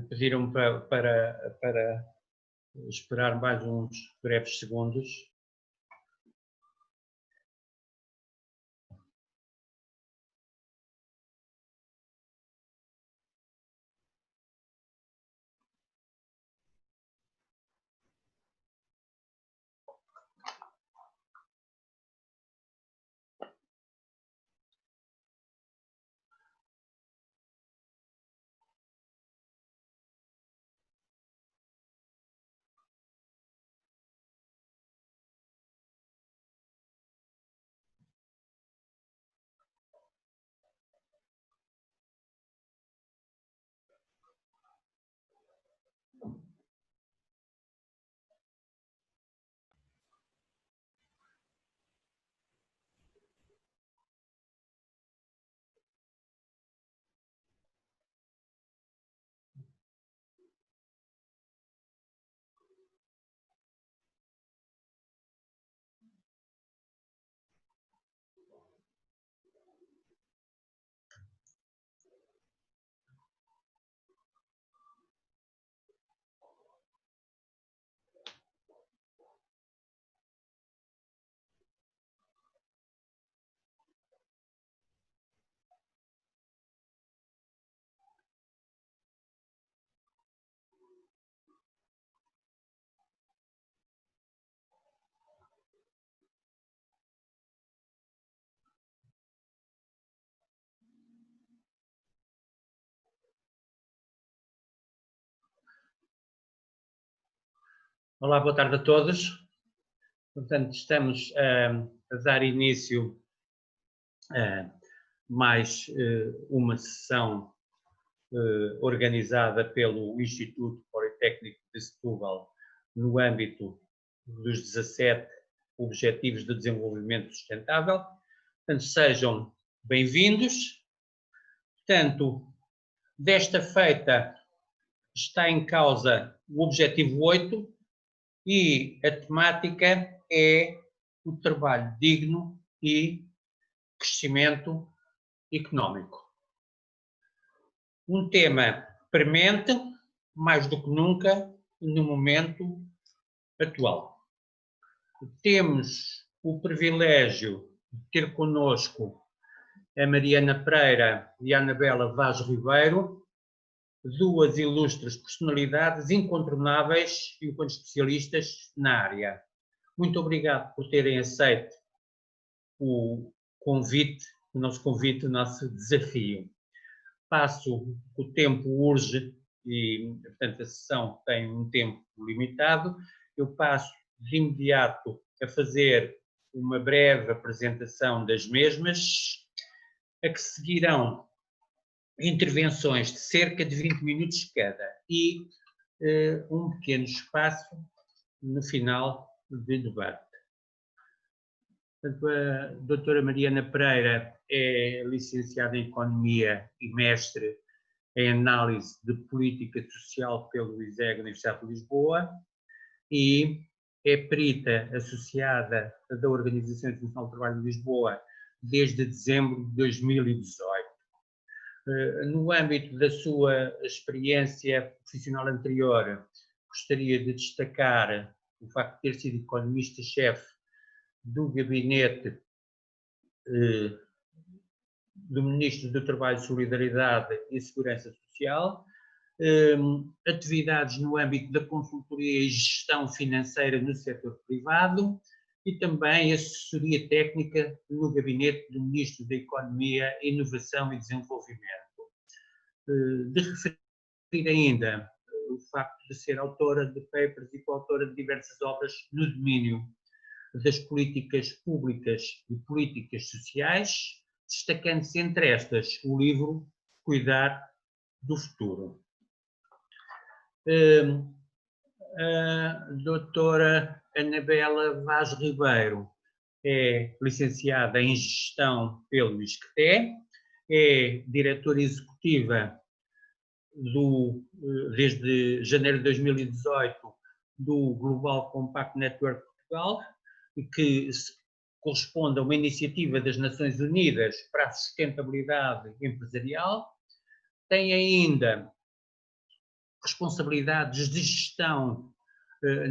Pediram para esperar mais uns breves segundos. Olá, boa tarde a todos. Portanto, estamos a dar início a mais uma sessão organizada pelo Instituto Politécnico de Setúbal no âmbito dos 17 Objetivos de Desenvolvimento Sustentável. Portanto, sejam bem-vindos. Portanto, desta feita está em causa o Objetivo 8, e a temática é o trabalho digno e crescimento económico. Um tema premente, mais do que nunca, no momento atual. Temos o privilégio de ter connosco a Mariana Pereira e a Anabela Vaz Ribeiro, duas ilustres personalidades incontornáveis enquanto especialistas na área. Muito obrigado por terem aceito o convite, o nosso desafio. O tempo urge e, portanto, a sessão tem um tempo limitado. Eu passo de imediato a fazer uma breve apresentação das mesmas, a que seguirão intervenções de cerca de 20 minutos cada e um pequeno espaço no final de debate. Portanto, a doutora Mariana Pereira é licenciada em Economia e mestre em Análise de Política Social pelo ISEG Universidade de Lisboa e é perita associada da Organização Internacional do Trabalho de Lisboa desde dezembro de 2018. No âmbito da sua experiência profissional anterior, gostaria de destacar o facto de ter sido economista-chefe do gabinete do Ministro do Trabalho, Solidariedade e Segurança Social, atividades no âmbito da consultoria e gestão financeira no setor privado e também assessoria técnica no gabinete do Ministro da Economia, Inovação e Desenvolvimento. De referir ainda o facto de ser autora de papers e coautora de diversas obras no domínio das políticas públicas e políticas sociais, destacando-se entre estas o livro Cuidar do Futuro. A doutora Anabela Vaz Ribeiro é licenciada em Gestão pelo ISCTE, é diretora executiva desde janeiro de 2018 do Global Compact Network Portugal, que corresponde a uma iniciativa das Nações Unidas para a Sustentabilidade Empresarial. Tem ainda responsabilidades de gestão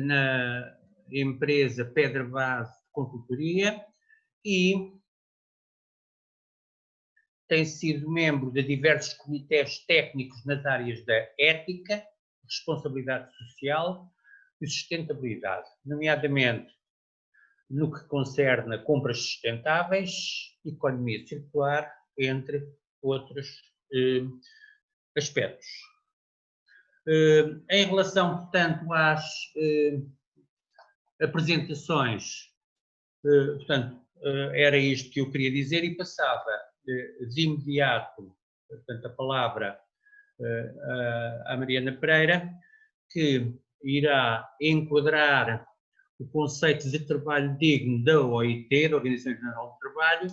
na empresa Pedra Base de Consultoria e tem sido membro de diversos comitês técnicos nas áreas da ética, responsabilidade social e sustentabilidade, nomeadamente no que concerne a compras sustentáveis, economia circular, entre outros aspectos. Em relação, portanto, às apresentações, portanto, era isto que eu queria dizer e passava de imediato, portanto, a palavra à Mariana Pereira, que irá enquadrar o conceito de trabalho digno da OIT, da Organização Internacional do Trabalho,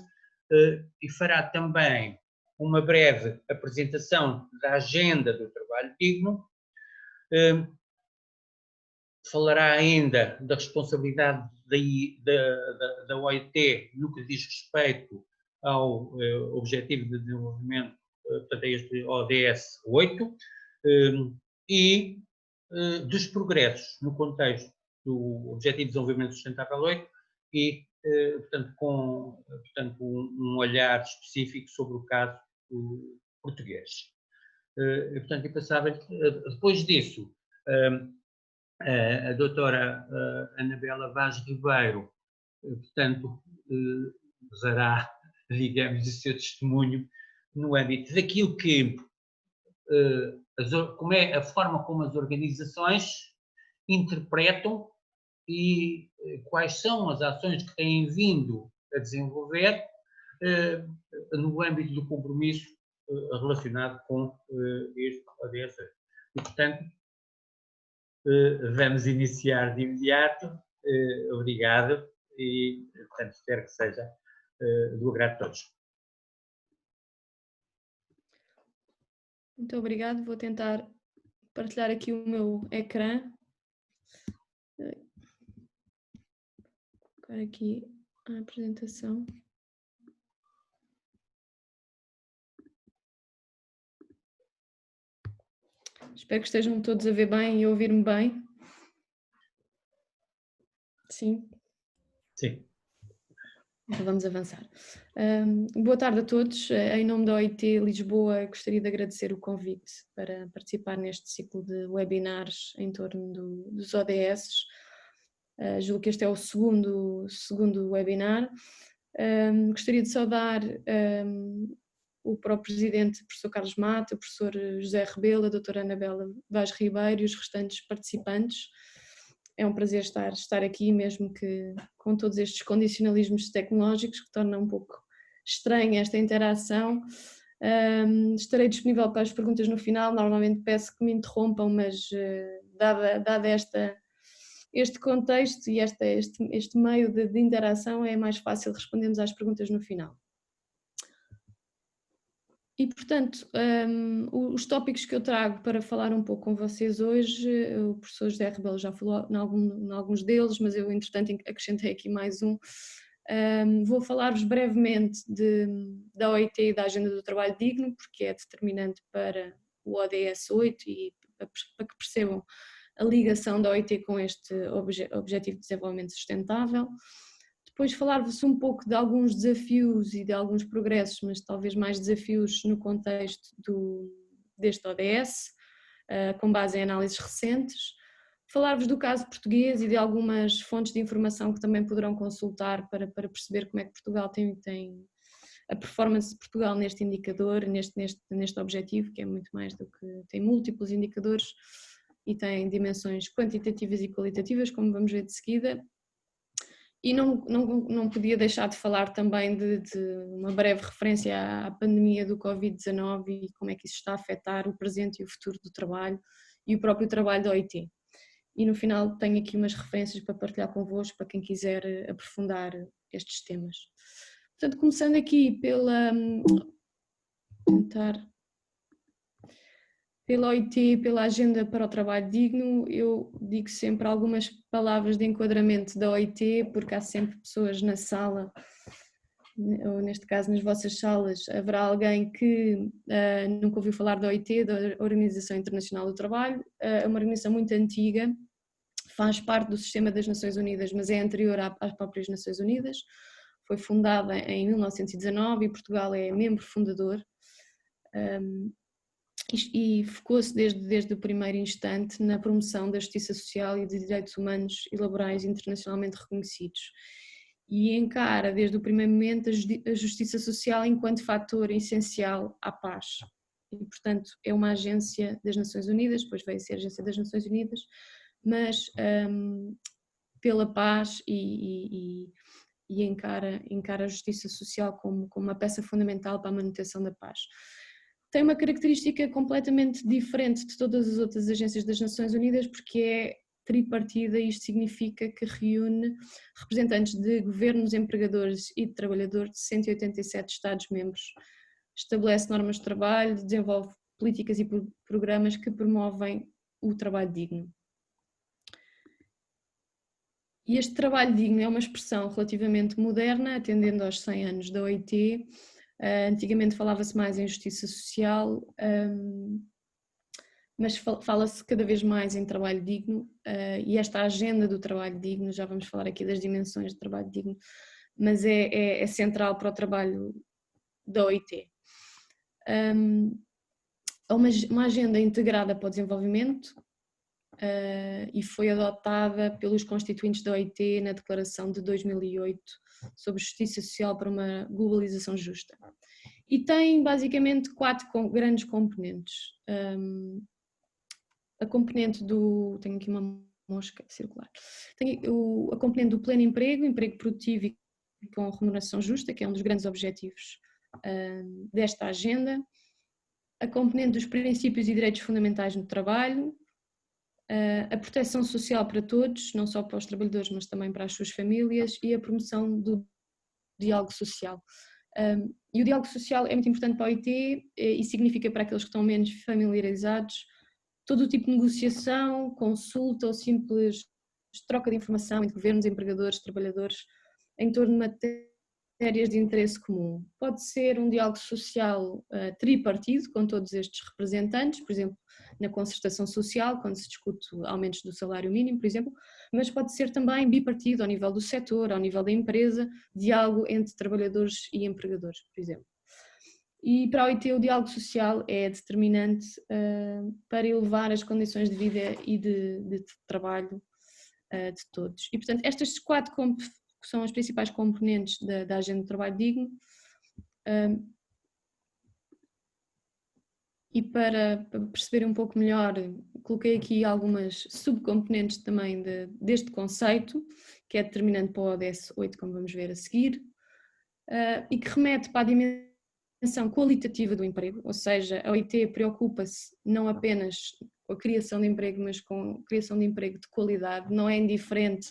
e fará também uma breve apresentação da agenda do trabalho digno, falará ainda da responsabilidade da OIT no que diz respeito ao Objetivo de Desenvolvimento, portanto, a este ODS 8, e dos progressos no contexto do Objetivo de Desenvolvimento Sustentável 8 e, portanto, com um olhar específico sobre o caso português. Portanto, eu passava, depois disso, a doutora Anabela Vaz Ribeiro, portanto, usará, digamos, o seu testemunho no âmbito daquilo que, como é a forma como as organizações interpretam e quais são as ações que têm vindo a desenvolver no âmbito do compromisso relacionado com este ODS. E, portanto, vamos iniciar de imediato. Obrigado e, portanto, espero que seja do agrado de todos. Muito obrigado. Vou tentar partilhar aqui o meu ecrã. Colocar aqui a apresentação. Espero que estejam todos a ver bem e a ouvir-me bem. Sim? Sim. Então vamos avançar. Boa tarde a todos. Em nome da OIT Lisboa, gostaria de agradecer o convite para participar neste ciclo de webinars em torno dos ODS. Julgo que este é o segundo webinar. Gostaria de saudar o próprio presidente, o professor Carlos Mata, o professor José Rebelo, a doutora Anabela Vaz Ribeiro e os restantes participantes. É um prazer estar aqui, mesmo que com todos estes condicionalismos tecnológicos que tornam um pouco estranha esta interação. Estarei disponível para as perguntas no final. Normalmente peço que me interrompam, mas dada este contexto e este meio de interação, é mais fácil respondermos às perguntas no final. E, portanto, os tópicos que eu trago para falar um pouco com vocês hoje, o professor José Rebelo já falou em alguns deles, mas eu, entretanto, acrescentei aqui mais um. Vou falar-vos brevemente da OIT e da Agenda do Trabalho Digno, porque é determinante para o ODS 8 e para que percebam a ligação da OIT com este Objetivo de Desenvolvimento Sustentável. Depois falar-vos um pouco de alguns desafios e de alguns progressos, mas talvez mais desafios no contexto deste ODS, com base em análises recentes. Falar-vos do caso português e de algumas fontes de informação que também poderão consultar para perceber como é que Portugal tem a performance de Portugal neste indicador, neste objetivo, que é muito mais do que tem múltiplos indicadores e tem dimensões quantitativas e qualitativas, como vamos ver de seguida. E não podia deixar de falar também de uma breve referência à pandemia do Covid-19 e como é que isso está a afetar o presente e o futuro do trabalho e o próprio trabalho da OIT. E no final tenho aqui umas referências para partilhar convosco, para quem quiser aprofundar estes temas. Portanto, começando aqui pela OIT, pela Agenda para o Trabalho Digno, eu digo sempre algumas palavras de enquadramento da OIT, porque há sempre pessoas na sala ou neste caso nas vossas salas, haverá alguém que nunca ouviu falar da OIT, da Organização Internacional do Trabalho. É uma organização muito antiga, faz parte do sistema das Nações Unidas, mas é anterior às próprias Nações Unidas. Foi fundada em 1919 e Portugal é membro fundador. E focou-se desde o primeiro instante na promoção da justiça social e de direitos humanos e laborais internacionalmente reconhecidos. E encara desde o primeiro momento a justiça social enquanto fator essencial à paz. E, portanto, é uma agência das Nações Unidas, depois veio a ser agência das Nações Unidas, mas pela paz e encara a justiça social como uma peça fundamental para a manutenção da paz. Tem uma característica completamente diferente de todas as outras agências das Nações Unidas, porque é tripartida. Isto significa que reúne representantes de governos, empregadores e de trabalhadores de 187 Estados-membros, estabelece normas de trabalho, desenvolve políticas e programas que promovem o trabalho digno. E este trabalho digno é uma expressão relativamente moderna, atendendo aos 100 anos da OIT. Antigamente falava-se mais em justiça social, mas fala-se cada vez mais em trabalho digno, e esta agenda do trabalho digno, já vamos falar aqui das dimensões do trabalho digno, mas é central para o trabalho da OIT. É uma agenda integrada para o desenvolvimento e foi adotada pelos constituintes da OIT na Declaração de 2008 sobre Justiça Social para uma Globalização Justa. E tem basicamente 4 grandes componentes. A componente do... tenho aqui uma mosca circular. Tem a componente do pleno emprego, emprego produtivo e com remuneração justa, que é um dos grandes objetivos desta agenda. A componente dos princípios e direitos fundamentais no trabalho, a proteção social para todos, não só para os trabalhadores, mas também para as suas famílias, e a promoção do diálogo social. E o diálogo social é muito importante para a OIT e significa, para aqueles que estão menos familiarizados, todo o tipo de negociação, consulta ou simples troca de informação entre governos, empregadores, trabalhadores, em torno de matérias de interesse comum. Pode ser um diálogo social tripartido, com todos estes representantes, por exemplo, na concertação social, quando se discute aumentos do salário mínimo, por exemplo, mas pode ser também bipartido, ao nível do setor, ao nível da empresa, diálogo entre trabalhadores e empregadores, por exemplo. E para a OIT o diálogo social é determinante para elevar as condições de vida e de trabalho de todos. E, portanto, estas 4 que são as principais componentes da Agenda do Trabalho Digno. E para perceber um pouco melhor, coloquei aqui algumas subcomponentes também deste conceito, que é determinante para o ODS 8, como vamos ver a seguir, e que remete para a dimensão qualitativa do emprego, ou seja, a OIT preocupa-se não apenas com a criação de emprego, mas com a criação de emprego de qualidade. Não é indiferente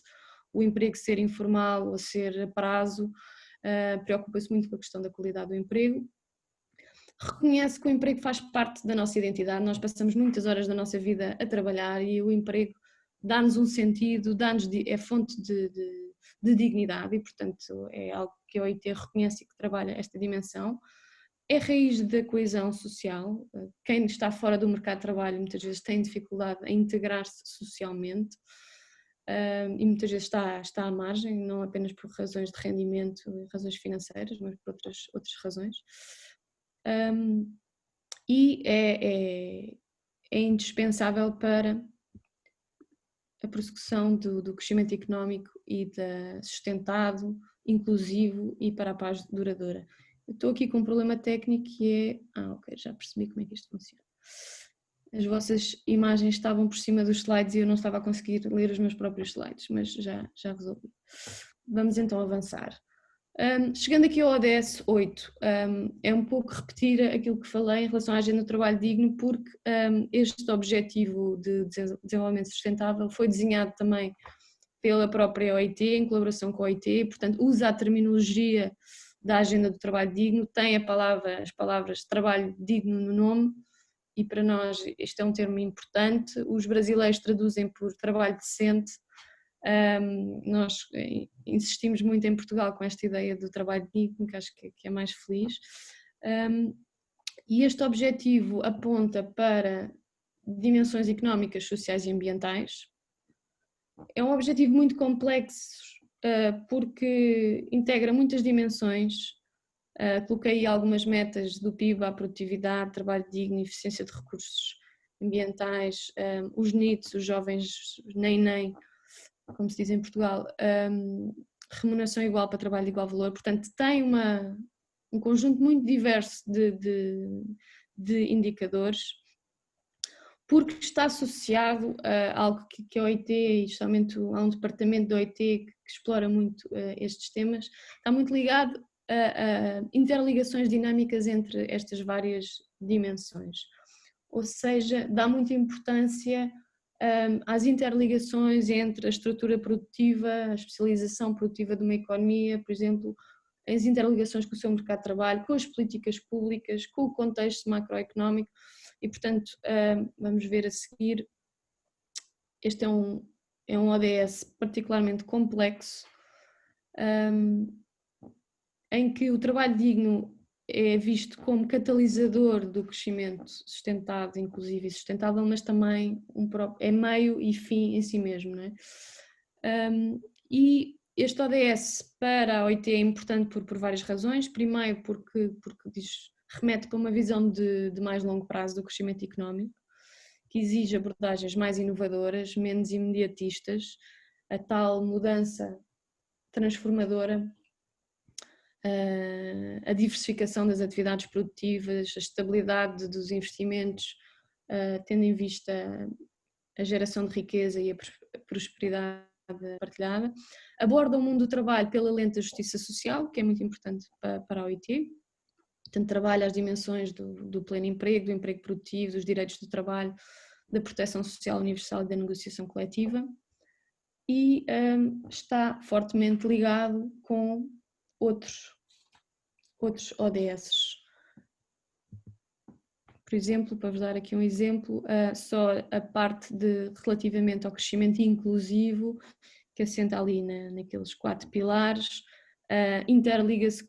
o emprego ser informal ou ser a prazo, preocupa-se muito com a questão da qualidade do emprego. Reconhece que o emprego faz parte da nossa identidade, nós passamos muitas horas da nossa vida a trabalhar e o emprego dá-nos um sentido, é fonte de dignidade e, portanto, é algo que a OIT reconhece e que trabalha esta dimensão. É raiz da coesão social. Quem está fora do mercado de trabalho muitas vezes tem dificuldade em integrar-se socialmente e muitas vezes está à margem, não apenas por razões de rendimento e razões financeiras, mas por outras razões. E é indispensável para a prossecução do crescimento económico e sustentado, inclusivo e para a paz duradoura. Eu estou aqui com um problema técnico que é... ok, já percebi como é que isto funciona. As vossas imagens estavam por cima dos slides e eu não estava a conseguir ler os meus próprios slides, mas já resolvi. Vamos então avançar. Chegando aqui ao ODS 8, é um pouco repetir aquilo que falei em relação à Agenda do Trabalho Digno, porque este objetivo de desenvolvimento sustentável foi desenhado também pela própria OIT, em colaboração com a OIT, portanto usa a terminologia da Agenda do Trabalho Digno, tem as palavras trabalho digno no nome, e para nós este é um termo importante. Os brasileiros traduzem por trabalho decente, Nós insistimos muito em Portugal com esta ideia do trabalho digno, que acho que é mais feliz. E este objetivo aponta para dimensões económicas, sociais e ambientais. É um objetivo muito complexo, porque integra muitas dimensões. Coloquei algumas metas do PIB à produtividade, trabalho digno, eficiência de recursos ambientais, os NEETs, os jovens nem, como se diz em Portugal, remuneração igual para trabalho de igual valor. Portanto, tem um conjunto muito diverso de indicadores, porque está associado a algo que a OIT, e justamente há um departamento da OIT que explora muito estes temas, está muito ligado a interligações dinâmicas entre estas várias dimensões. Ou seja, dá muita importância às interligações entre a estrutura produtiva, a especialização produtiva de uma economia, por exemplo, as interligações com o seu mercado de trabalho, com as políticas públicas, com o contexto macroeconómico. E, portanto, vamos ver a seguir, este é um ODS particularmente complexo, em que o trabalho digno é visto como catalisador do crescimento sustentado, inclusive e sustentável, mas também é meio e fim em si mesmo, não é? E este ODS para a OIT é importante por várias razões. Primeiro porque remete para uma visão de mais longo prazo do crescimento económico, que exige abordagens mais inovadoras, menos imediatistas, a tal mudança transformadora, a diversificação das atividades produtivas, a estabilidade dos investimentos, tendo em vista a geração de riqueza e a prosperidade partilhada. Aborda o mundo do trabalho pela lente da justiça social, que é muito importante para a OIT. Portanto, trabalha as dimensões do pleno emprego, do emprego produtivo, dos direitos do trabalho, da proteção social universal e da negociação coletiva. E está fortemente ligado com outros ODS. Por exemplo, para vos dar aqui um exemplo, só a parte relativamente ao crescimento inclusivo, que assenta ali naqueles 4 pilares, interliga-se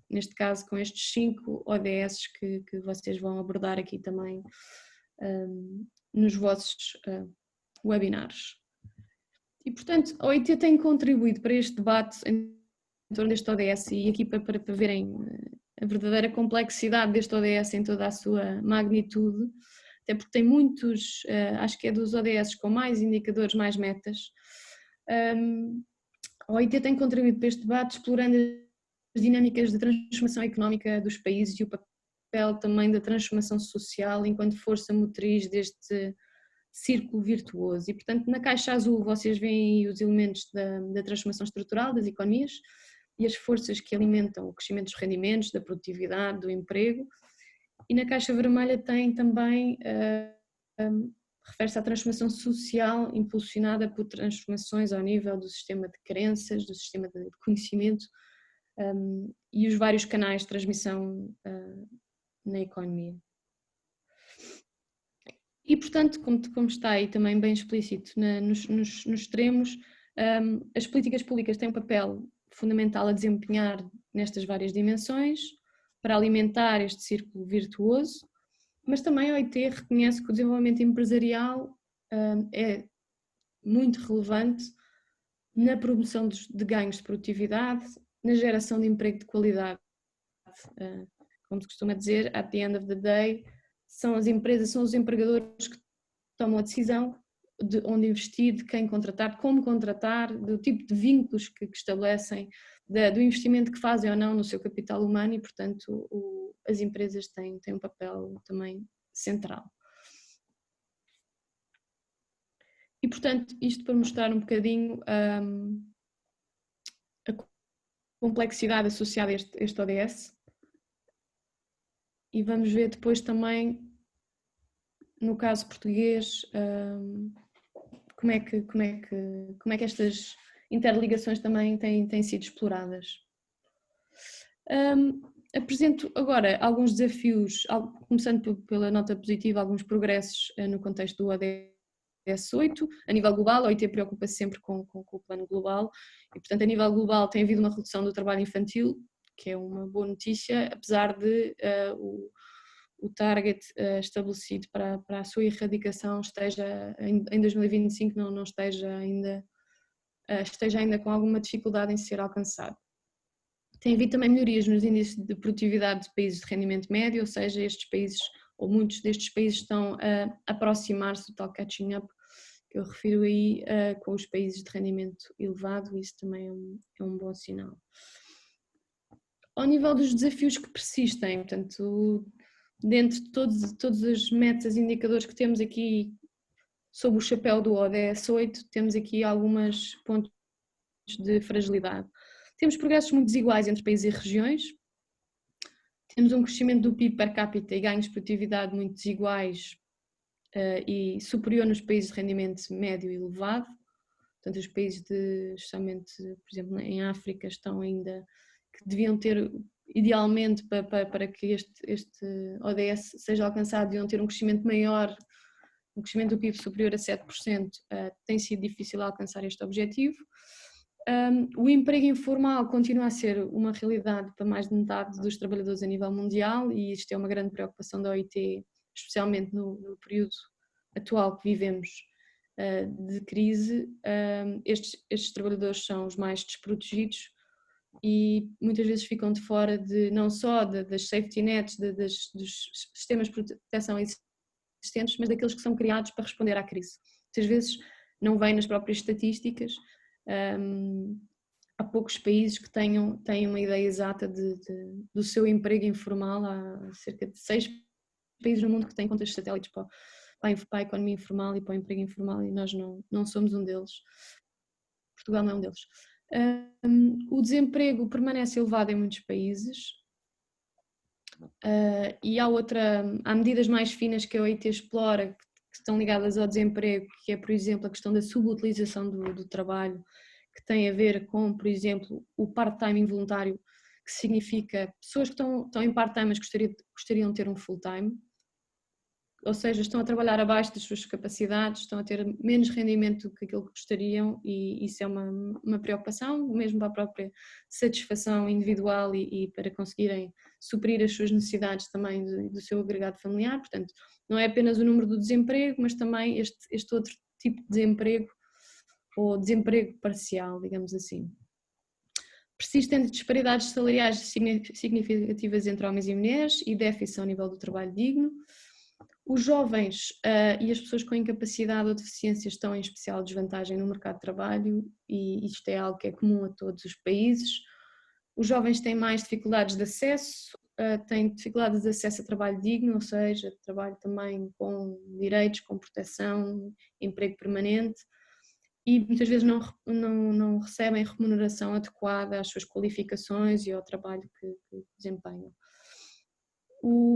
neste caso, com estes 5 ODS que vocês vão abordar aqui também nos vossos webinars. E, portanto, a OIT tem contribuído para este debate em torno deste ODS, e aqui para verem a verdadeira complexidade deste ODS em toda a sua magnitude, até porque tem muitos, acho que é dos ODS com mais indicadores, mais metas. A OIT tem contribuído para este debate explorando as dinâmicas de transformação económica dos países e o papel também da transformação social enquanto força motriz deste círculo virtuoso. E, portanto, na caixa azul vocês veem os elementos da transformação estrutural das economias e as forças que alimentam o crescimento dos rendimentos, da produtividade, do emprego. E na caixa vermelha tem também, refere-se à transformação social impulsionada por transformações ao nível do sistema de crenças, do sistema de conhecimento e os vários canais de transmissão na economia. E, portanto, como está aí também bem explícito nos extremos, as políticas públicas têm um papel fundamental a desempenhar nestas várias dimensões para alimentar este círculo virtuoso, mas também a OIT reconhece que o desenvolvimento empresarial é muito relevante na promoção de ganhos de produtividade, na geração de emprego de qualidade. Como se costuma dizer, at the end of the day, são as empresas, são os empregadores que tomam a decisão de onde investir, de quem contratar, de como contratar, do tipo de vínculos que estabelecem, do investimento que fazem ou não no seu capital humano, e, portanto, as empresas têm um papel também central. E, portanto, isto para mostrar um bocadinho a complexidade associada a este ODS. E vamos ver depois também, no caso português, como é que estas interligações também têm sido exploradas. Apresento agora alguns desafios, começando pela nota positiva, alguns progressos no contexto do ODS ODS 8. A nível global, a OIT preocupa-se sempre com o plano global e, portanto, a nível global tem havido uma redução do trabalho infantil, que é uma boa notícia, apesar de o target estabelecido para a sua erradicação esteja em 2025 não esteja ainda com alguma dificuldade em ser alcançado. Tem havido também melhorias nos índices de produtividade de países de rendimento médio, ou seja, estes países, ou muitos destes países, estão a aproximar-se do tal catching up que eu refiro aí com os países de rendimento elevado, isso também é um bom sinal. Ao nível dos desafios que persistem, portanto, dentro de todas as metas e indicadores que temos aqui sob o chapéu do ODS 8, temos aqui alguns pontos de fragilidade. Temos progressos muito desiguais entre países e regiões, temos um crescimento do PIB per capita e ganhos de produtividade muito desiguais e superior nos países de rendimento médio e elevado. Portanto, os países justamente, por exemplo, em África estão ainda, que deviam ter, idealmente, para que este ODS seja alcançado, deviam ter um crescimento maior, um crescimento do PIB superior a 7%, tem sido difícil alcançar este objetivo. O emprego informal continua a ser uma realidade para mais de metade dos trabalhadores a nível mundial e isto é uma grande preocupação da OIT, especialmente no período atual que vivemos de crise. Estes trabalhadores são os mais desprotegidos e muitas vezes ficam de fora não só das safety nets, dos sistemas de proteção existentes, mas daqueles que são criados para responder à crise. Muitas vezes não vêm nas próprias estatísticas. Há poucos países que têm uma ideia exata do seu emprego informal. Há cerca de 6 países no mundo que têm contas de satélites para a economia informal e para o emprego informal e nós não somos um deles. Portugal não é um deles. O desemprego permanece elevado em muitos países e há medidas mais finas que a OIT explora que estão ligadas ao desemprego, que é, por exemplo, a questão da subutilização do trabalho, que tem a ver com, por exemplo, o part-time involuntário, que significa pessoas que estão em part-time mas gostariam de ter um full-time, ou seja, estão a trabalhar abaixo das suas capacidades, estão a ter menos rendimento do que aquilo que gostariam e isso é uma preocupação, mesmo para a própria satisfação individual e para conseguirem suprir as suas necessidades também do seu agregado familiar. Portanto, não é apenas o número do desemprego, mas também este outro tipo de desemprego, ou desemprego parcial, digamos assim. Persistem disparidades salariais significativas entre homens e mulheres e déficit ao nível do trabalho digno. Os jovens e as pessoas com incapacidade ou deficiência estão em especial desvantagem no mercado de trabalho e isto é algo que é comum a todos os países. Os jovens têm mais dificuldades de acesso, têm dificuldades de acesso a trabalho digno, ou seja, trabalho também com direitos, com proteção, emprego permanente e muitas vezes não recebem remuneração adequada às suas qualificações e ao trabalho que desempenham.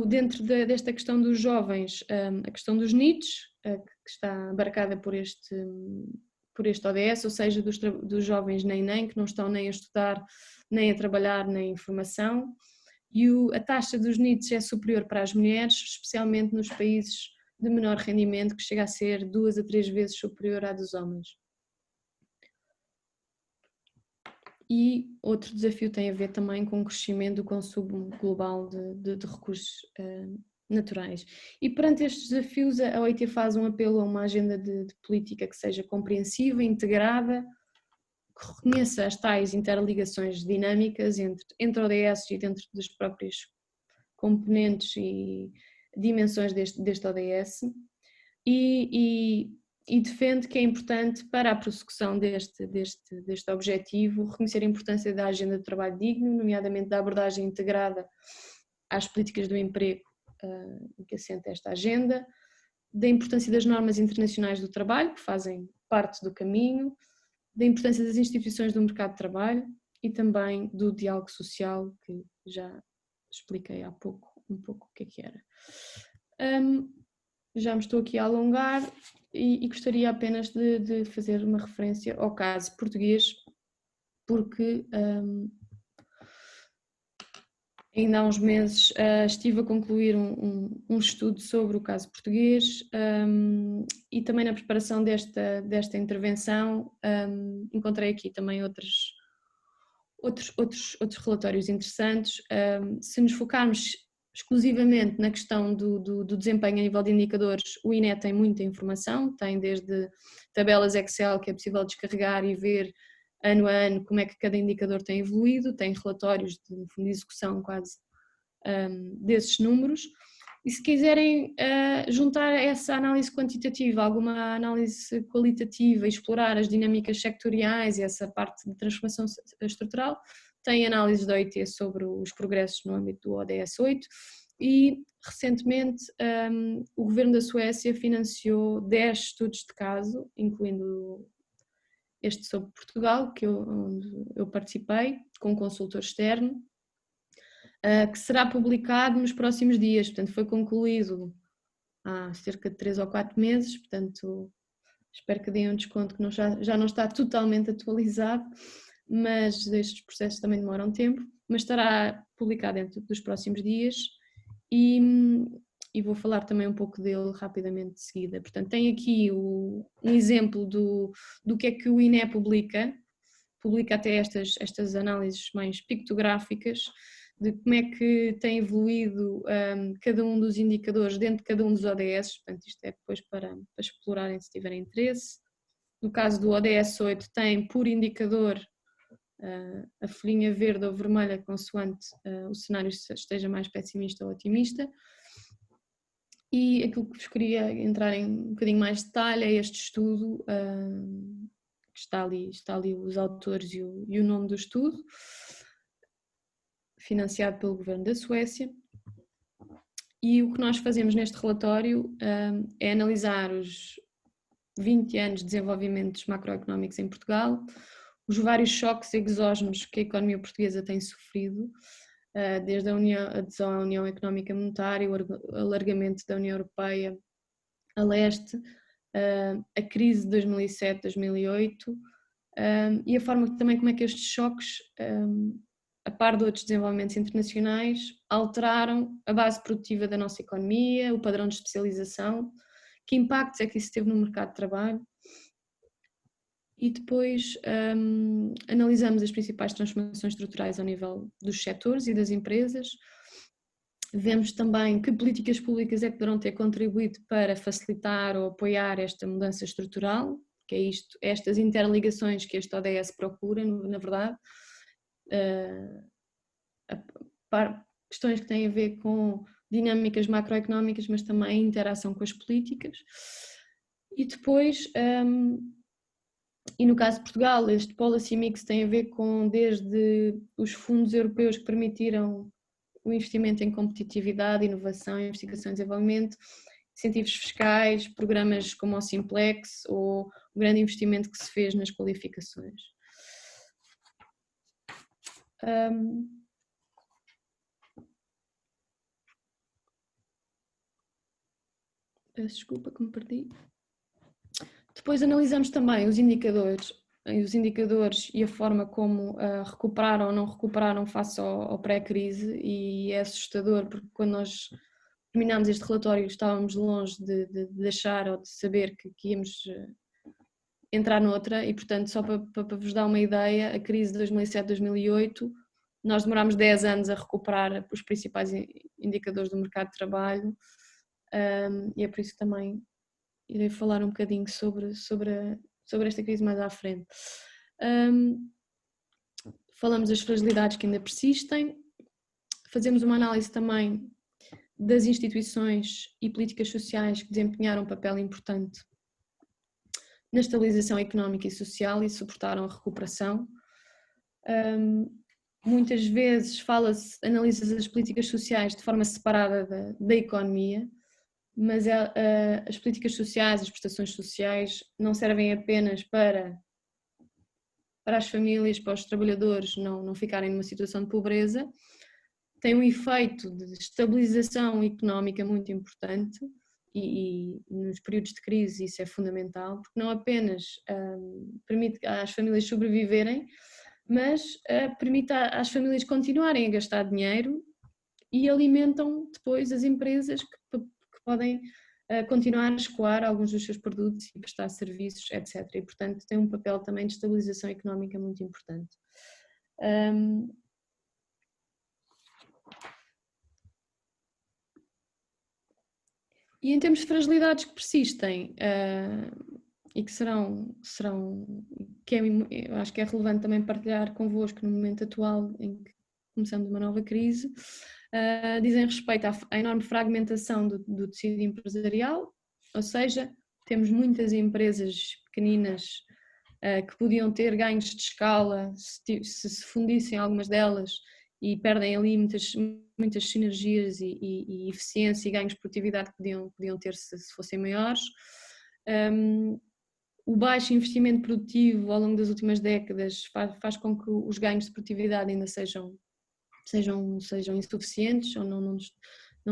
Dentro desta questão dos jovens, a questão dos NEETs, que está abarcada por este ODS, ou seja, dos jovens nem que não estão nem a estudar, nem a trabalhar, nem em formação, e a taxa dos NEETs é superior para as mulheres, especialmente nos países de menor rendimento, que chega a ser 2 a 3 vezes superior à dos homens. E outro desafio tem a ver também com o crescimento do consumo global de recursos naturais. E perante estes desafios a OIT faz um apelo a uma agenda de política que seja compreensiva, integrada, que reconheça as tais interligações dinâmicas entre ODS e dentro das próprias componentes e dimensões deste ODS e defende que é importante para a prossecução deste objetivo reconhecer a importância da agenda de trabalho digno, nomeadamente da abordagem integrada às políticas do emprego que assenta esta agenda, da importância das normas internacionais do trabalho, que fazem parte do caminho, da importância das instituições do mercado de trabalho e também do diálogo social, que já expliquei há pouco um pouco o que era. Já me estou aqui a alongar e gostaria apenas de fazer uma referência ao caso português, porque Ainda há uns meses estive a concluir um estudo sobre o caso português, e também na preparação desta intervenção encontrei aqui também outros relatórios interessantes. Se nos focarmos exclusivamente na questão do desempenho a nível de indicadores, o INE tem muita informação, tem desde tabelas Excel que é possível descarregar e ver ano a ano como é que cada indicador tem evoluído, tem relatórios de execução quase desses números. E se quiserem juntar essa análise quantitativa, alguma análise qualitativa, explorar as dinâmicas sectoriais e essa parte de transformação estrutural, tem análises da OIT sobre os progressos no âmbito do ODS 8 e recentemente o governo da Suécia financiou 10 estudos de caso, incluindo este sobre Portugal, onde eu participei, com um consultor externo, que será publicado nos próximos dias. Portanto, foi concluído há cerca de 3 ou 4 meses, portanto, espero que deem um desconto que já não está totalmente atualizado, mas estes processos também demoram tempo, mas estará publicado dentro dos próximos dias e vou falar também um pouco dele rapidamente de seguida. Portanto, tem aqui um exemplo do que é que o INE publica até estas análises mais pictográficas, de como é que tem evoluído cada um dos indicadores dentro de cada um dos ODS, portanto isto é depois para explorarem se tiverem interesse. No caso do ODS 8 tem por indicador a folhinha verde ou vermelha consoante o cenário esteja mais pessimista ou otimista. E aquilo que vos queria entrar em um bocadinho mais de detalhe é este estudo, que está ali os autores e o nome do estudo, financiado pelo governo da Suécia. E o que nós fazemos neste relatório é analisar os 20 anos de desenvolvimentos macroeconómicos em Portugal, os vários choques exógenos que a economia portuguesa tem sofrido, desde a adesão à União Económica Monetária, o alargamento da União Europeia a leste, a crise de 2007, 2008, e a forma também como é que estes choques, a par de outros desenvolvimentos internacionais, alteraram a base produtiva da nossa economia, o padrão de especialização, que impactos é que isso teve no mercado de trabalho. E depois analisamos as principais transformações estruturais ao nível dos setores e das empresas. Vemos também que políticas públicas é que poderão ter contribuído para facilitar ou apoiar esta mudança estrutural, que é estas interligações que este ODS procura, na verdade. Questões que têm a ver com dinâmicas macroeconómicas, mas também interação com as políticas. E depois, e no caso de Portugal, este policy mix tem a ver com desde os fundos europeus que permitiram o investimento em competitividade, inovação, investigação e desenvolvimento, incentivos fiscais, programas como o Simplex ou o grande investimento que se fez nas qualificações. Peço desculpa que me perdi. Depois analisamos também os indicadores e a forma como recuperaram ou não recuperaram face ao pré-crise, e é assustador porque quando nós terminámos este relatório estávamos longe de achar ou de saber que íamos entrar noutra, e portanto só para vos dar uma ideia, a crise de 2007-2008 nós demorámos 10 anos a recuperar os principais indicadores do mercado de trabalho, e é por isso que também irei falar um bocadinho sobre esta crise mais à frente. Falamos das fragilidades que ainda persistem, fazemos uma análise também das instituições e políticas sociais que desempenharam um papel importante na estabilização económica e social e suportaram a recuperação. Muitas vezes analisa-se as políticas sociais de forma separada da economia, mas as políticas sociais, as prestações sociais não servem apenas para as famílias, para os trabalhadores não ficarem numa situação de pobreza, tem um efeito de estabilização económica muito importante e nos períodos de crise isso é fundamental, porque não apenas permite às famílias sobreviverem, mas permite às famílias continuarem a gastar dinheiro e alimentam depois as empresas que podem continuar a escoar alguns dos seus produtos e prestar serviços, etc. E, portanto, tem um papel também de estabilização económica muito importante. E em termos de fragilidades que persistem e que eu acho que é relevante também partilhar convosco no momento atual em que começamos uma nova crise, dizem respeito à enorme fragmentação do tecido empresarial, ou seja, temos muitas empresas pequeninas que podiam ter ganhos de escala se fundissem algumas delas e perdem ali muitas sinergias e eficiência e ganhos de produtividade que podiam ter se fossem maiores. O baixo investimento produtivo ao longo das últimas décadas faz com que os ganhos de produtividade ainda sejam insuficientes ou não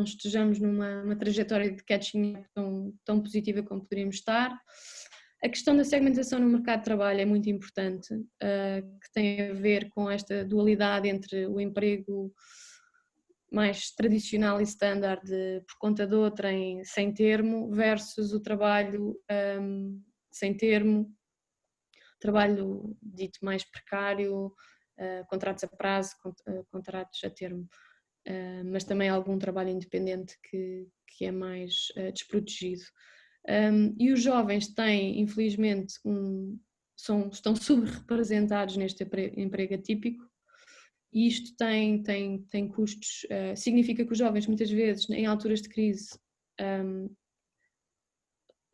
estejamos numa trajetória de catching up tão positiva como poderíamos estar. A questão da segmentação no mercado de trabalho é muito importante, que tem a ver com esta dualidade entre o emprego mais tradicional e standard por conta de outrem sem termo versus o trabalho sem termo, trabalho dito mais precário, contratos a prazo, contratos a termo, mas também algum trabalho independente que é mais desprotegido. E os jovens têm, infelizmente, estão subrepresentados neste emprego atípico, e isto tem custos, significa que os jovens muitas vezes em alturas de crise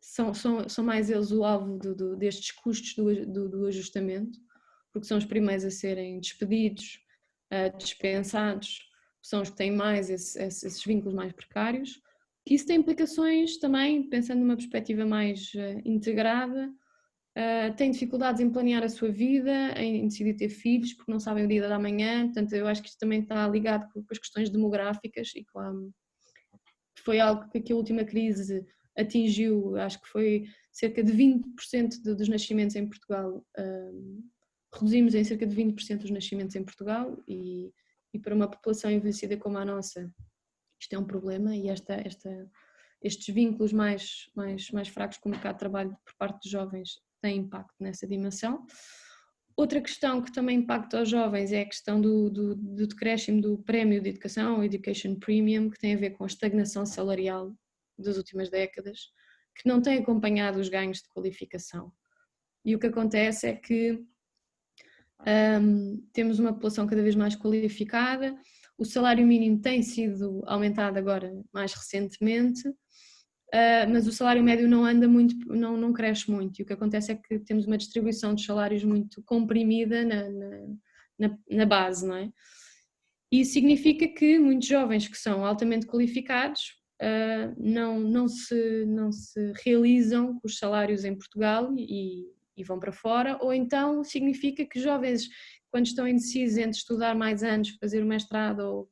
são mais eles o alvo destes custos do ajustamento, porque são os primeiros a serem despedidos, dispensados, são os que têm mais esses vínculos mais precários. Isso tem implicações também, pensando numa perspectiva mais integrada, têm dificuldades em planear a sua vida, em decidir ter filhos, porque não sabem o dia da manhã. Portanto, eu acho que isto também está ligado com as questões demográficas e foi algo que a última crise atingiu. Acho que foi cerca de 20% dos nascimentos em Portugal, reduzimos em cerca de 20% os nascimentos em Portugal, e para uma população envelhecida como a nossa isto é um problema, e estes vínculos mais fracos com o mercado de trabalho por parte dos jovens têm impacto nessa dimensão. Outra questão que também impacta os jovens é a questão do decréscimo do prémio de educação, o Education Premium, que tem a ver com a estagnação salarial das últimas décadas, que não tem acompanhado os ganhos de qualificação. E o que acontece é que temos uma população cada vez mais qualificada, o salário mínimo tem sido aumentado agora mais recentemente, mas o salário médio não anda muito, não cresce muito, e o que acontece é que temos uma distribuição de salários muito comprimida na base, não é? E isso significa que muitos jovens que são altamente qualificados não se realizam com os salários em Portugal e vão para fora, ou então significa que jovens, quando estão indecisos entre estudar mais anos, fazer o mestrado ou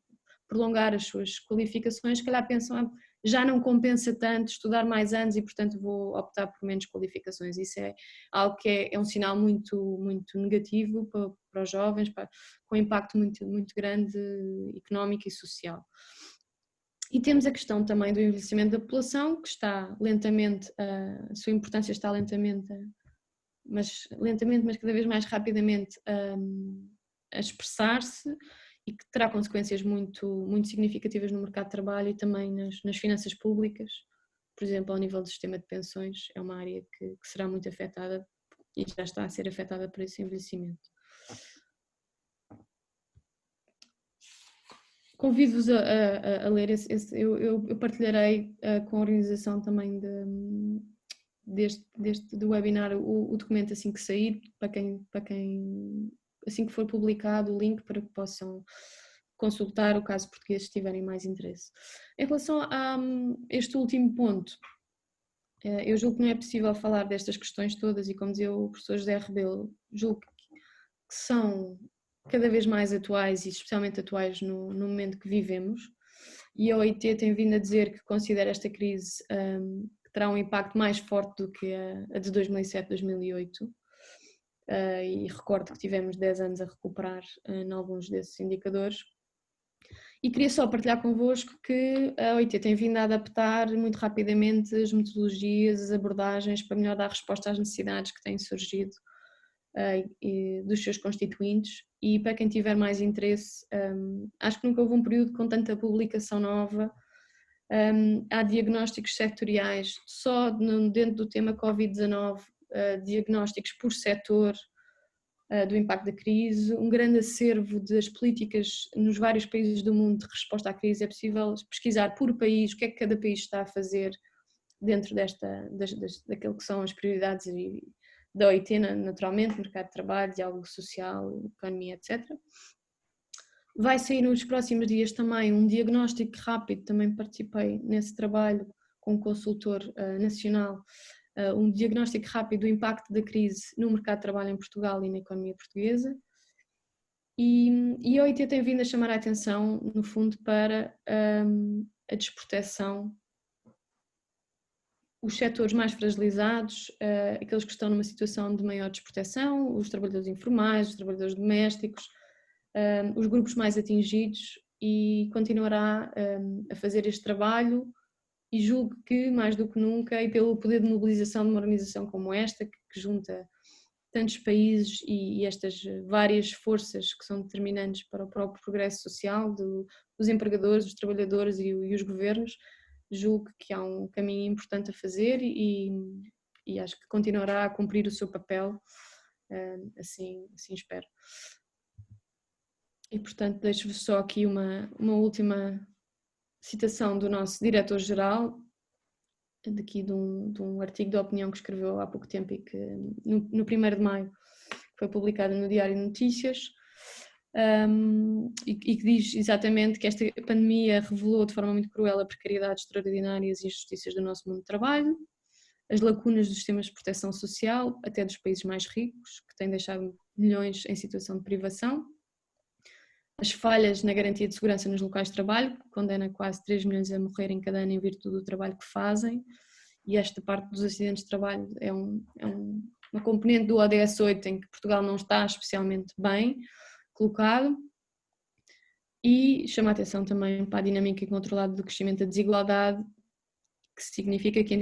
prolongar as suas qualificações, se calhar pensam, já não compensa tanto estudar mais anos e, portanto, vou optar por menos qualificações. Isso é algo que é um sinal muito, muito negativo para os jovens, com impacto muito, muito grande económico e social. E temos a questão também do envelhecimento da população, que está lentamente, a sua importância está lentamente, mas cada vez mais rapidamente a expressar-se, e que terá consequências muito, muito significativas no mercado de trabalho e também nas finanças públicas. Por exemplo, ao nível do sistema de pensões, é uma área que será muito afetada e já está a ser afetada por esse envelhecimento. Convido-vos a ler eu partilharei com a organização também do webinar o documento assim que sair, para quem assim que for publicado, o link para que possam consultar o caso português se tiverem mais interesse. Em relação a este último ponto, eu julgo que não é possível falar destas questões todas, e como dizia o professor José Rebelo, julgo que são cada vez mais atuais, e especialmente atuais no momento que vivemos, e a OIT tem vindo a dizer que considera esta crise que terá um impacto mais forte do que a de 2007-2008, e recordo que tivemos 10 anos a recuperar em alguns desses indicadores, E queria só partilhar convosco que a OIT tem vindo a adaptar muito rapidamente as metodologias, as abordagens para melhor dar resposta às necessidades que têm surgido dos seus constituintes, e para quem tiver mais interesse, acho que nunca houve um período com tanta publicação nova. Há diagnósticos sectoriais só dentro do tema Covid-19, diagnósticos por setor do impacto da crise, um grande acervo das políticas nos vários países do mundo de resposta à crise. É possível pesquisar por país o que é que cada país está a fazer dentro daquilo que são as prioridades da OIT, naturalmente, mercado de trabalho, diálogo social, economia, etc. Vai sair nos próximos dias também um diagnóstico rápido, também participei nesse trabalho com um consultor nacional, um diagnóstico rápido do impacto da crise no mercado de trabalho em Portugal e na economia portuguesa. E a OIT tem vindo a chamar a atenção, no fundo, para a desproteção, os setores mais fragilizados, aqueles que estão numa situação de maior desproteção, os trabalhadores informais, os trabalhadores domésticos, os grupos mais atingidos, e continuará a fazer este trabalho, e julgo que mais do que nunca, e pelo poder de mobilização de uma organização como esta, que junta tantos países e estas várias forças que são determinantes para o próprio progresso social dos empregadores, dos trabalhadores e os governos, julgo que há um caminho importante a fazer e acho que continuará a cumprir o seu papel, assim espero. E portanto deixo-vos só aqui uma última citação do nosso diretor-geral, daqui de um artigo de opinião que escreveu há pouco tempo e que no 1º de maio foi publicado no Diário de Notícias, e que diz exatamente que esta pandemia revelou de forma muito cruel a precariedade extraordinárias e injustiças do nosso mundo de trabalho, as lacunas dos sistemas de proteção social, até dos países mais ricos, que têm deixado milhões em situação de privação, as falhas na garantia de segurança nos locais de trabalho, que condena quase 3 milhões a morrer em cada ano em virtude do trabalho que fazem, e esta parte dos acidentes de trabalho é uma componente do ODS 8 em que Portugal não está especialmente bem colocado, e chama a atenção também para a dinâmica incontrolada do crescimento da desigualdade, que significa que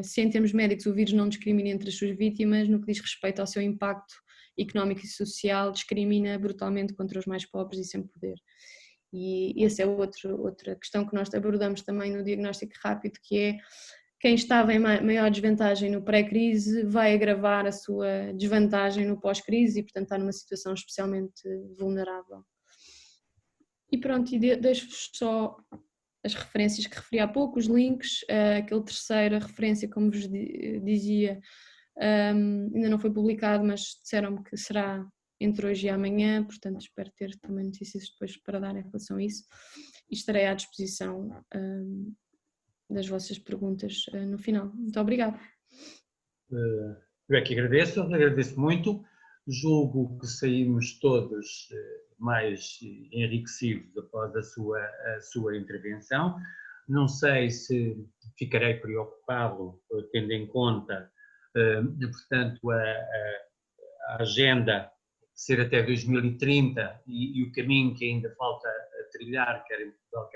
se em termos médicos o vírus não discrimina entre as suas vítimas, no que diz respeito ao seu impacto económico e social, discrimina brutalmente contra os mais pobres e sem poder. E essa é outra questão que nós abordamos também no diagnóstico rápido, que é quem estava em maior desvantagem no pré-crise vai agravar a sua desvantagem no pós-crise e, portanto, está numa situação especialmente vulnerável. E pronto, e deixo-vos só as referências que referi há pouco, os links, aquele terceira referência, como vos dizia, ainda não foi publicado, mas disseram-me que será entre hoje e amanhã, portanto espero ter também notícias depois para dar em relação a isso, e estarei à disposição das vossas perguntas no final. Muito obrigada. Eu é que agradeço muito. Julgo que saímos todos mais enriquecidos após a sua intervenção. Não sei se ficarei preocupado, tendo em conta, portanto, a agenda ser até 2030 e o caminho que ainda falta a trilhar, quer em Portugal,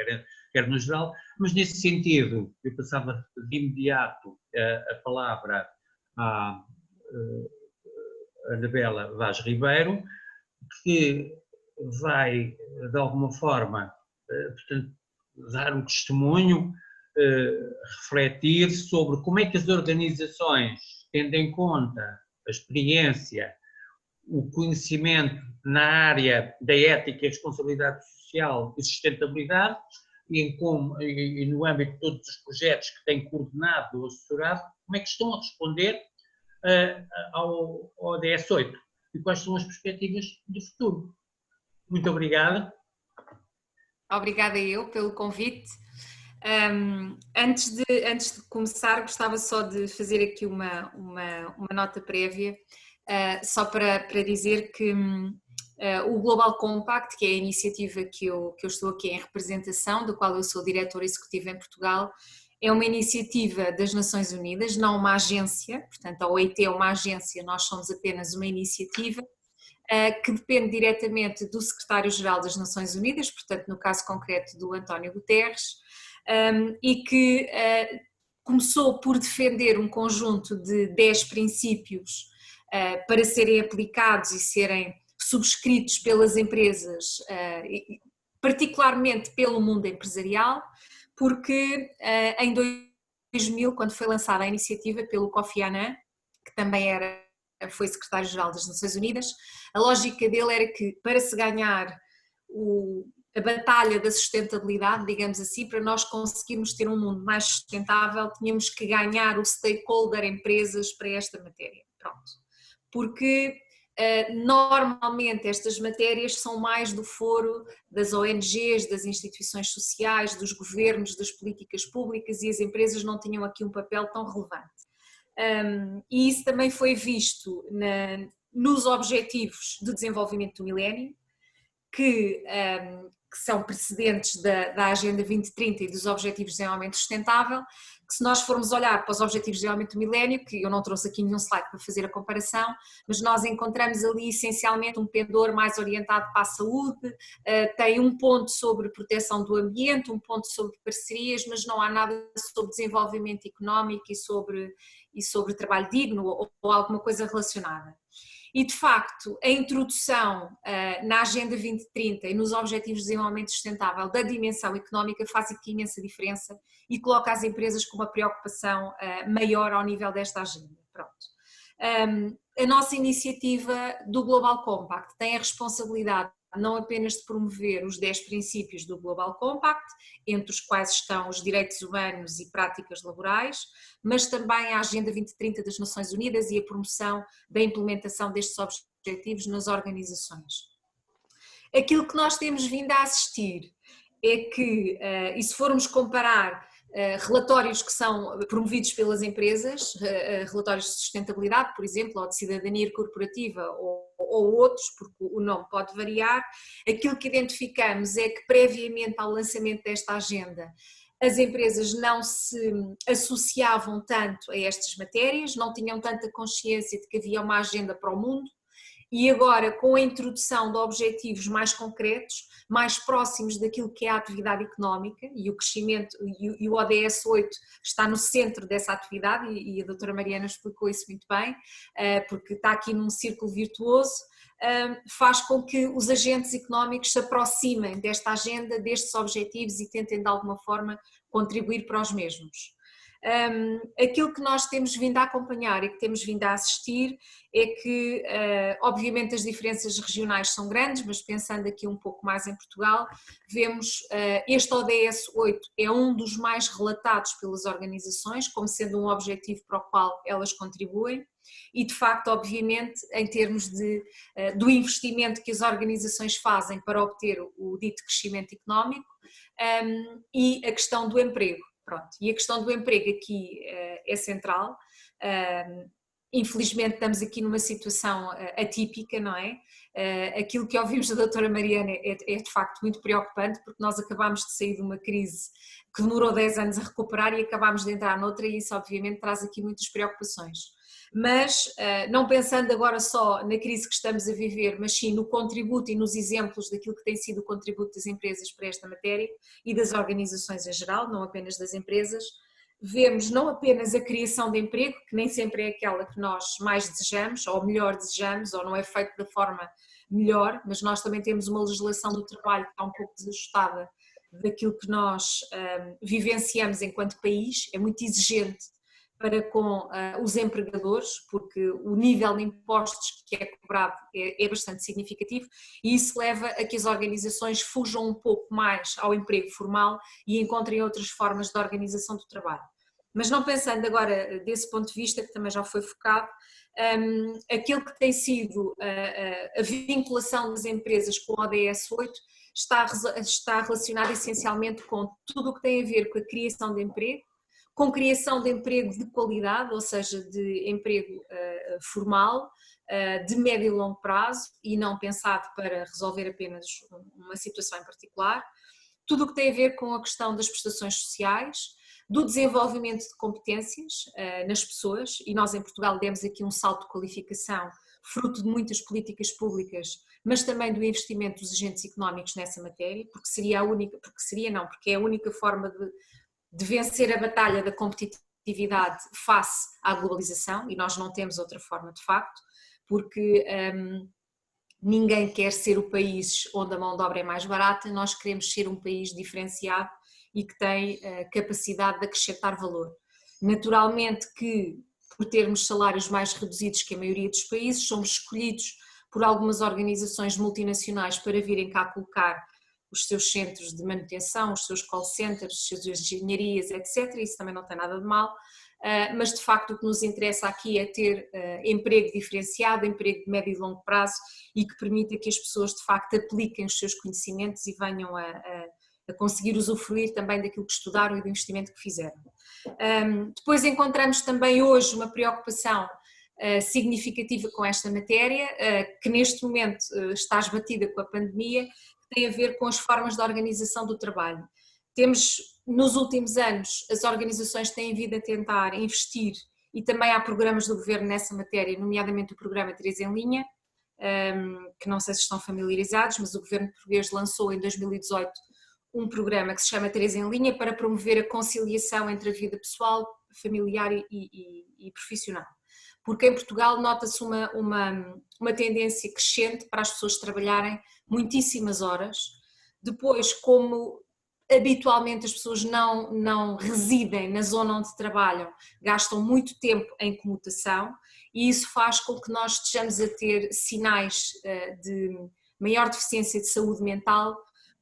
quer no geral, mas nesse sentido eu passava de imediato a palavra à Anabela Vaz Ribeiro, que vai, de alguma forma, portanto, dar um testemunho, refletir sobre como é que as organizações, tendo em conta a experiência, o conhecimento na área da ética e responsabilidade social e sustentabilidade, e no âmbito de todos os projetos que têm coordenado ou assessorado, como é que estão a responder ao ODS 8 e quais são as perspectivas de futuro. Muito obrigada. Obrigada eu pelo convite. Antes de começar, gostava só de fazer aqui uma nota prévia, só para dizer que o Global Compact, que é a iniciativa que eu estou aqui em representação, do qual eu sou diretora executiva em Portugal, é uma iniciativa das Nações Unidas, não uma agência, portanto a OIT é uma agência, nós somos apenas uma iniciativa que depende diretamente do secretário-geral das Nações Unidas, portanto no caso concreto do António Guterres, e que começou por defender um conjunto de 10 princípios para serem aplicados e serem subscritos pelas empresas, particularmente pelo mundo empresarial, porque em 2000, quando foi lançada a iniciativa pelo Kofi Annan, que também foi secretário-geral das Nações Unidas, a lógica dele era que para se ganhar a batalha da sustentabilidade, digamos assim, para nós conseguirmos ter um mundo mais sustentável, tínhamos que ganhar o stakeholder empresas para esta matéria. Pronto. Porque normalmente estas matérias são mais do foro das ONGs, das instituições sociais, dos governos, das políticas públicas, e as empresas não tinham aqui um papel tão relevante. E isso também foi visto nos Objetivos de Desenvolvimento do Milénio, que são precedentes da Agenda 2030 e dos Objetivos de Desenvolvimento Sustentável, que se nós formos olhar para os Objetivos de Desenvolvimento do Milénio, que eu não trouxe aqui nenhum slide para fazer a comparação, mas nós encontramos ali essencialmente um pendor mais orientado para a saúde, tem um ponto sobre proteção do ambiente, um ponto sobre parcerias, mas não há nada sobre desenvolvimento económico e sobre trabalho digno ou alguma coisa relacionada. E de facto a introdução na Agenda 2030 e nos Objetivos de Desenvolvimento Sustentável da dimensão económica faz aqui imensa diferença e coloca as empresas com uma preocupação maior ao nível desta agenda. Pronto. A nossa iniciativa do Global Compact tem a responsabilidade não apenas de promover os 10 princípios do Global Compact, entre os quais estão os direitos humanos e práticas laborais, mas também a Agenda 2030 das Nações Unidas e a promoção da implementação destes objetivos nas organizações. Aquilo que nós temos vindo a assistir é que, e se formos comparar relatórios que são promovidos pelas empresas, relatórios de sustentabilidade, por exemplo, ou de cidadania corporativa ou outros, porque o nome pode variar, aquilo que identificamos é que previamente ao lançamento desta agenda as empresas não se associavam tanto a estas matérias, não tinham tanta consciência de que havia uma agenda para o mundo. E agora, com a introdução de objetivos mais concretos, mais próximos daquilo que é a atividade económica, e o crescimento, e o ODS 8 está no centro dessa atividade, e a doutora Mariana explicou isso muito bem, porque está aqui num círculo virtuoso, faz com que os agentes económicos se aproximem desta agenda, destes objetivos e tentem de alguma forma contribuir para os mesmos. Aquilo que nós temos vindo a acompanhar e que temos vindo a assistir é que, obviamente, as diferenças regionais são grandes, mas pensando aqui um pouco mais em Portugal, vemos este ODS 8 é um dos mais relatados pelas organizações, como sendo um objetivo para o qual elas contribuem. E de facto, obviamente, em termos do investimento que as organizações fazem para obter o dito crescimento económico e a questão do emprego. Pronto. E a questão do emprego aqui é central. Infelizmente estamos aqui numa situação atípica, não é? Aquilo que ouvimos da doutora Mariana é de facto muito preocupante, porque nós acabámos de sair de uma crise que demorou 10 anos a recuperar e acabámos de entrar noutra, e isso obviamente traz aqui muitas preocupações. Mas não pensando agora só na crise que estamos a viver, mas sim no contributo e nos exemplos daquilo que tem sido o contributo das empresas para esta matéria e das organizações em geral, não apenas das empresas, vemos não apenas a criação de emprego, que nem sempre é aquela que nós mais desejamos, ou melhor desejamos, ou não é feito da forma melhor, mas nós também temos uma legislação do trabalho que está um pouco desajustada daquilo que nós vivenciamos enquanto país, é muito exigente para com os empregadores, porque o nível de impostos que é cobrado é bastante significativo, e isso leva a que as organizações fujam um pouco mais ao emprego formal e encontrem outras formas de organização do trabalho. Mas não pensando agora desse ponto de vista, que também já foi focado, aquilo que tem sido a vinculação das empresas com o ODS 8 está relacionado essencialmente com tudo o que tem a ver com a criação de emprego, com criação de emprego de qualidade, ou seja, de emprego formal, de médio e longo prazo e não pensado para resolver apenas uma situação em particular, tudo o que tem a ver com a questão das prestações sociais, do desenvolvimento de competências nas pessoas, e nós em Portugal demos aqui um salto de qualificação fruto de muitas políticas públicas, mas também do investimento dos agentes económicos nessa matéria, porque é a única forma de vencer a batalha da competitividade face à globalização, e nós não temos outra forma de facto, porque ninguém quer ser o país onde a mão de obra é mais barata, nós queremos ser um país diferenciado e que tem capacidade de acrescentar valor. Naturalmente que, por termos salários mais reduzidos que a maioria dos países, somos escolhidos por algumas organizações multinacionais para virem cá colocar os seus centros de manutenção, os seus call centers, as suas engenharias, etc. Isso também não tem nada de mal, mas de facto o que nos interessa aqui é ter emprego diferenciado, emprego de médio e longo prazo e que permita que as pessoas de facto apliquem os seus conhecimentos e venham a conseguir usufruir também daquilo que estudaram e do investimento que fizeram. Depois encontramos também hoje uma preocupação significativa com esta matéria, que neste momento está esbatida com a pandemia, que tem a ver com as formas de organização do trabalho. Temos, nos últimos anos, as organizações têm vindo a tentar investir e também há programas do governo nessa matéria, nomeadamente o programa 3 em linha, que não sei se estão familiarizados, mas o governo português lançou em 2018 um programa que se chama 3 em linha para promover a conciliação entre a vida pessoal, familiar e profissional. Porque em Portugal nota-se uma tendência crescente para as pessoas trabalharem muitíssimas horas. Depois, como habitualmente as pessoas não residem na zona onde trabalham, gastam muito tempo em comutação e isso faz com que nós estejamos a ter sinais de maior deficiência de saúde mental,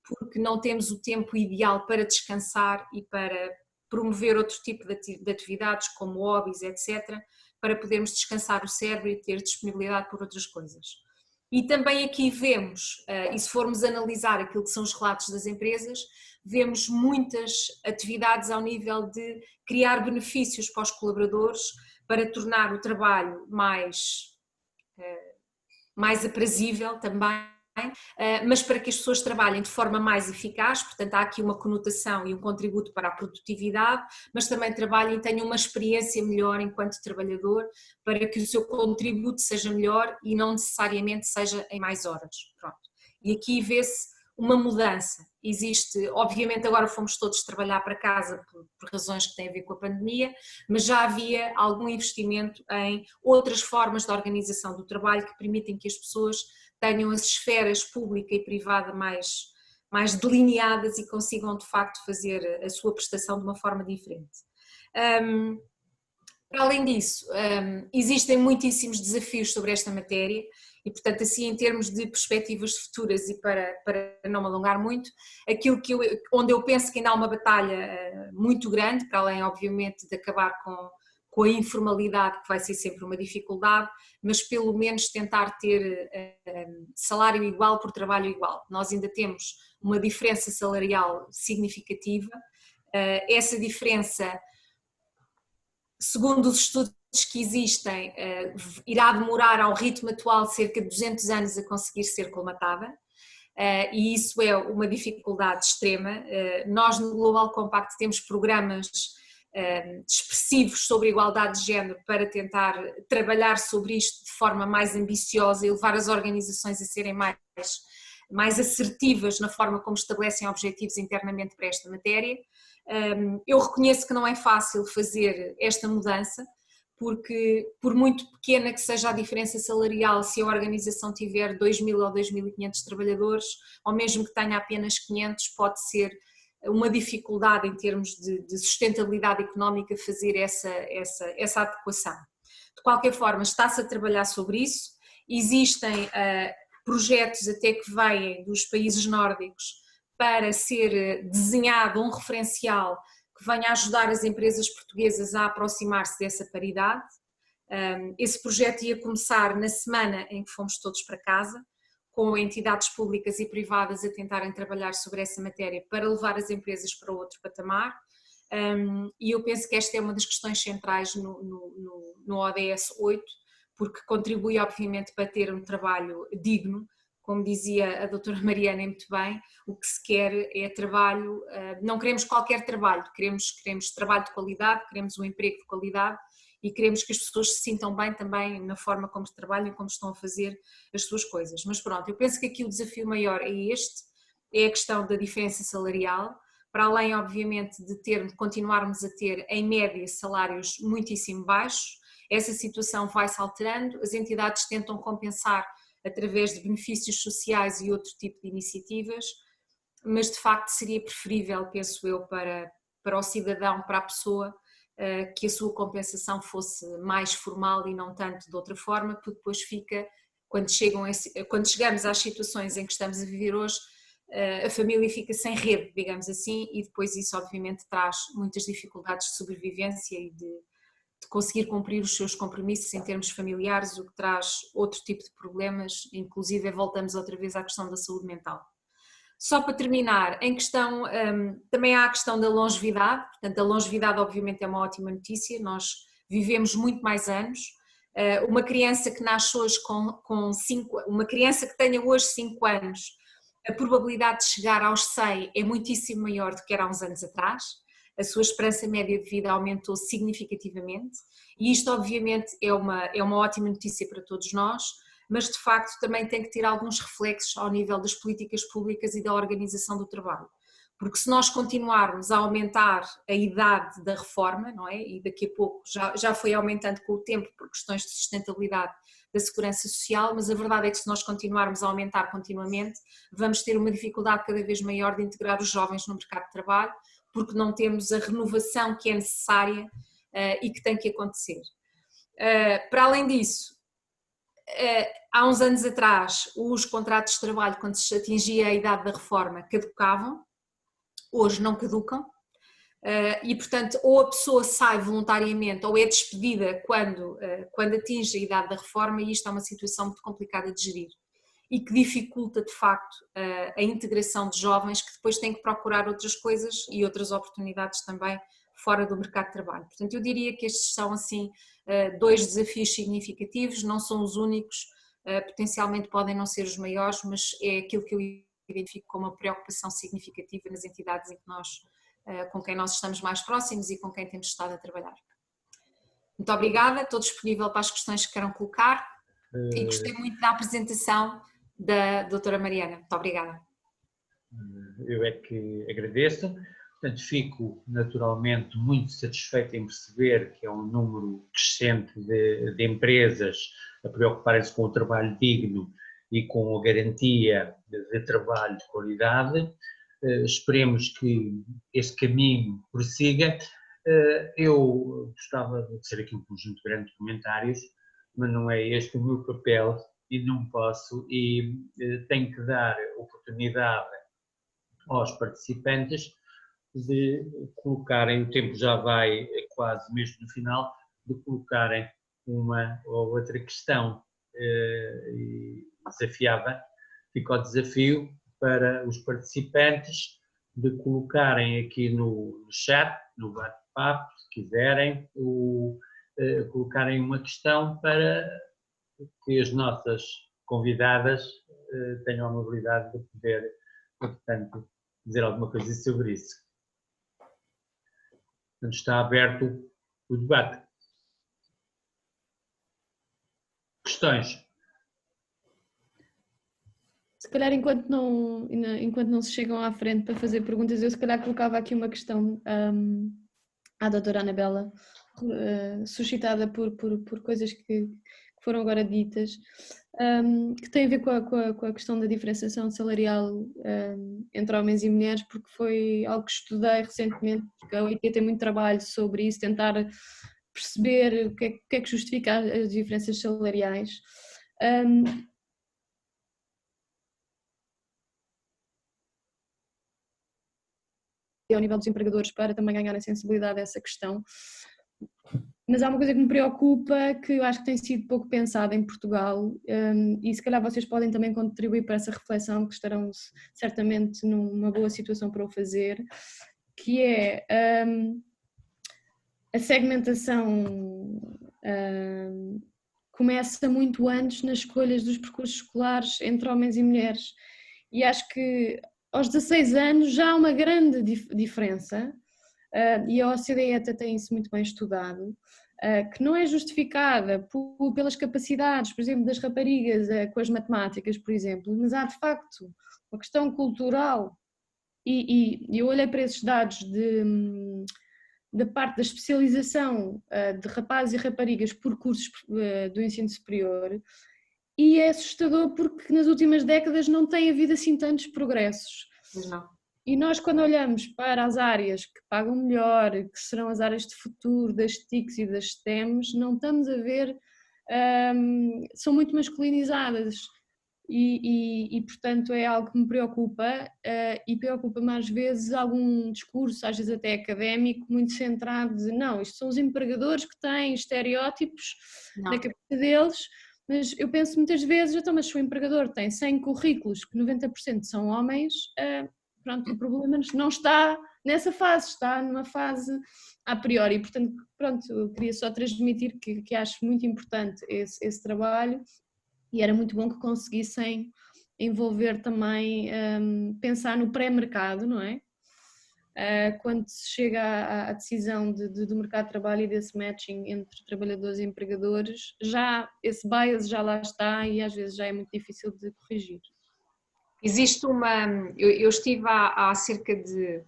porque não temos o tempo ideal para descansar e para promover outro tipo de atividades como hobbies, etc., para podermos descansar o cérebro e ter disponibilidade por outras coisas. E também aqui vemos, e se formos analisar aquilo que são os relatos das empresas, vemos muitas atividades ao nível de criar benefícios para os colaboradores, para tornar o trabalho mais aprazível também, mas para que as pessoas trabalhem de forma mais eficaz, portanto há aqui uma conotação e um contributo para a produtividade, mas também trabalhem e tenham uma experiência melhor enquanto trabalhador, para que o seu contributo seja melhor e não necessariamente seja em mais horas. Pronto. E aqui vê-se uma mudança. Existe, obviamente agora fomos todos trabalhar para casa por razões que têm a ver com a pandemia, mas já havia algum investimento em outras formas de organização do trabalho que permitem que as pessoas tenham as esferas pública e privada mais delineadas e consigam de facto fazer a sua prestação de uma forma diferente. Para além disso, existem muitíssimos desafios sobre esta matéria e portanto assim em termos de perspectivas futuras e para não me alongar muito, aquilo onde eu penso que ainda há uma batalha muito grande, para além obviamente de acabar com a informalidade, que vai ser sempre uma dificuldade, mas pelo menos tentar ter salário igual por trabalho igual. Nós ainda temos uma diferença salarial significativa, essa diferença, segundo os estudos que existem, irá demorar ao ritmo atual cerca de 200 anos a conseguir ser colmatada, e isso é uma dificuldade extrema. Nós no Global Compact temos programas expressivos sobre a igualdade de género para tentar trabalhar sobre isto de forma mais ambiciosa e levar as organizações a serem mais assertivas na forma como estabelecem objetivos internamente para esta matéria. Eu reconheço que não é fácil fazer esta mudança, porque por muito pequena que seja a diferença salarial, se a organização tiver 2.000 ou 2.500 trabalhadores, ou mesmo que tenha apenas 500, pode ser uma dificuldade em termos de sustentabilidade económica fazer essa adequação. De qualquer forma, está-se a trabalhar sobre isso, existem projetos até que vêm dos países nórdicos para ser desenhado um referencial que venha ajudar as empresas portuguesas a aproximar-se dessa paridade. Esse projeto ia começar na semana em que fomos todos para casa, com entidades públicas e privadas a tentarem trabalhar sobre essa matéria para levar as empresas para outro patamar, e eu penso que esta é uma das questões centrais no ODS 8, porque contribui obviamente para ter um trabalho digno, como dizia a doutora Mariana muito bem, o que se quer é trabalho, não queremos qualquer trabalho, queremos trabalho de qualidade, queremos um emprego de qualidade e queremos que as pessoas se sintam bem também na forma como trabalham, como estão a fazer as suas coisas. Mas pronto, eu penso que aqui o desafio maior é este, é a questão da diferença salarial, para além obviamente de continuarmos a ter em média salários muitíssimo baixos. Essa situação vai-se alterando, as entidades tentam compensar através de benefícios sociais e outro tipo de iniciativas, mas de facto seria preferível, penso eu, para o cidadão, para a pessoa, que a sua compensação fosse mais formal e não tanto de outra forma, porque depois fica, quando chegamos às situações em que estamos a viver hoje, a família fica sem rede, digamos assim, e depois isso obviamente traz muitas dificuldades de sobrevivência e de conseguir cumprir os seus compromissos em termos familiares, o que traz outro tipo de problemas, inclusive voltamos outra vez à questão da saúde mental. Só para terminar, em questão, também há a questão da longevidade, portanto a longevidade obviamente é uma ótima notícia, nós vivemos muito mais anos, uma criança que nasce hoje uma criança que tenha hoje 5 anos, a probabilidade de chegar aos 100 é muitíssimo maior do que era há uns anos atrás, a sua esperança média de vida aumentou significativamente e isto obviamente é uma ótima notícia para todos nós, mas de facto também tem que ter alguns reflexos ao nível das políticas públicas e da organização do trabalho, porque se nós continuarmos a aumentar a idade da reforma, não é? E daqui a pouco já foi aumentando com o tempo por questões de sustentabilidade da segurança social, mas a verdade é que se nós continuarmos a aumentar continuamente, vamos ter uma dificuldade cada vez maior de integrar os jovens no mercado de trabalho, porque não temos a renovação que é necessária e que tem que acontecer. Para além disso, há uns anos atrás os contratos de trabalho, quando se atingia a idade da reforma, caducavam, hoje não caducam, e portanto ou a pessoa sai voluntariamente ou é despedida quando atinge a idade da reforma, e isto é uma situação muito complicada de gerir e que dificulta de facto a integração de jovens que depois têm que procurar outras coisas e outras oportunidades também fora do mercado de trabalho. Portanto, eu diria que estes são assim 2 desafios significativos, não são os únicos, potencialmente podem não ser os maiores, mas é aquilo que eu identifico como uma preocupação significativa nas entidades com quem nós estamos mais próximos e com quem temos estado a trabalhar. Muito obrigada, estou disponível para as questões que queiram colocar e gostei muito da apresentação da doutora Mariana. Muito obrigada. Eu é que agradeço. Portanto, fico naturalmente muito satisfeito em perceber que é um número crescente de empresas a preocuparem-se com o trabalho digno e com a garantia de trabalho de qualidade. Esperemos que esse caminho prossiga. Eu gostava de ser aqui um conjunto grande de comentários, mas não é este o meu papel e não posso, e tenho que dar oportunidade aos participantes de colocarem, o tempo já vai quase mesmo no final, de colocarem uma ou outra questão, e desafiava, fica o desafio para os participantes de colocarem aqui no chat, no bate-papo, se quiserem, colocarem uma questão para que as nossas convidadas tenham a amabilidade de poder, portanto, dizer alguma coisa sobre isso. Portanto, está aberto o debate. Questões? Se calhar enquanto não se chegam à frente para fazer perguntas, eu se calhar colocava aqui uma questão à doutora Anabela, suscitada por coisas que foram agora ditas, que tem a ver com a questão da diferenciação salarial entre homens e mulheres, porque foi algo que estudei recentemente, porque a OIT tem muito trabalho sobre isso, tentar perceber o que é que justifica as diferenças salariais. Ao nível dos empregadores, para também ganharem sensibilidade a essa questão. Mas há uma coisa que me preocupa, que eu acho que tem sido pouco pensada em Portugal, e se calhar vocês podem também contribuir para essa reflexão, que estarão certamente numa boa situação para o fazer, que é a segmentação começa muito antes nas escolhas dos percursos escolares entre homens e mulheres, e acho que aos 16 anos já há uma grande diferença, e a OCDE até tem isso muito bem estudado, que não é justificada pelas capacidades, por exemplo, das raparigas com as matemáticas, por exemplo, mas há de facto uma questão cultural, e eu olhei para esses dados da parte da especialização de rapazes e raparigas por cursos do ensino superior, e é assustador porque nas últimas décadas não tem havido assim tantos progressos. Mas não. E nós, quando olhamos para as áreas que pagam melhor, que serão as áreas de futuro, das TICs e das STEMs, não estamos a ver, são muito masculinizadas e, portanto, é algo que me preocupa e preocupa-me às vezes algum discurso, às vezes até académico, muito centrado de não, isto são os empregadores que têm estereótipos na cabeça deles, mas eu penso muitas vezes, então, mas se o empregador tem 100 currículos, que 90% são homens, pronto, o problema não está nessa fase, está numa fase a priori. Portanto, pronto, eu queria só transmitir que acho muito importante esse trabalho e era muito bom que conseguissem envolver também, pensar no pré-mercado, não é? Quando se chega à decisão do mercado de trabalho e desse matching entre trabalhadores e empregadores, já esse bias já lá está e às vezes já é muito difícil de corrigir. Existe eu estive há cerca de,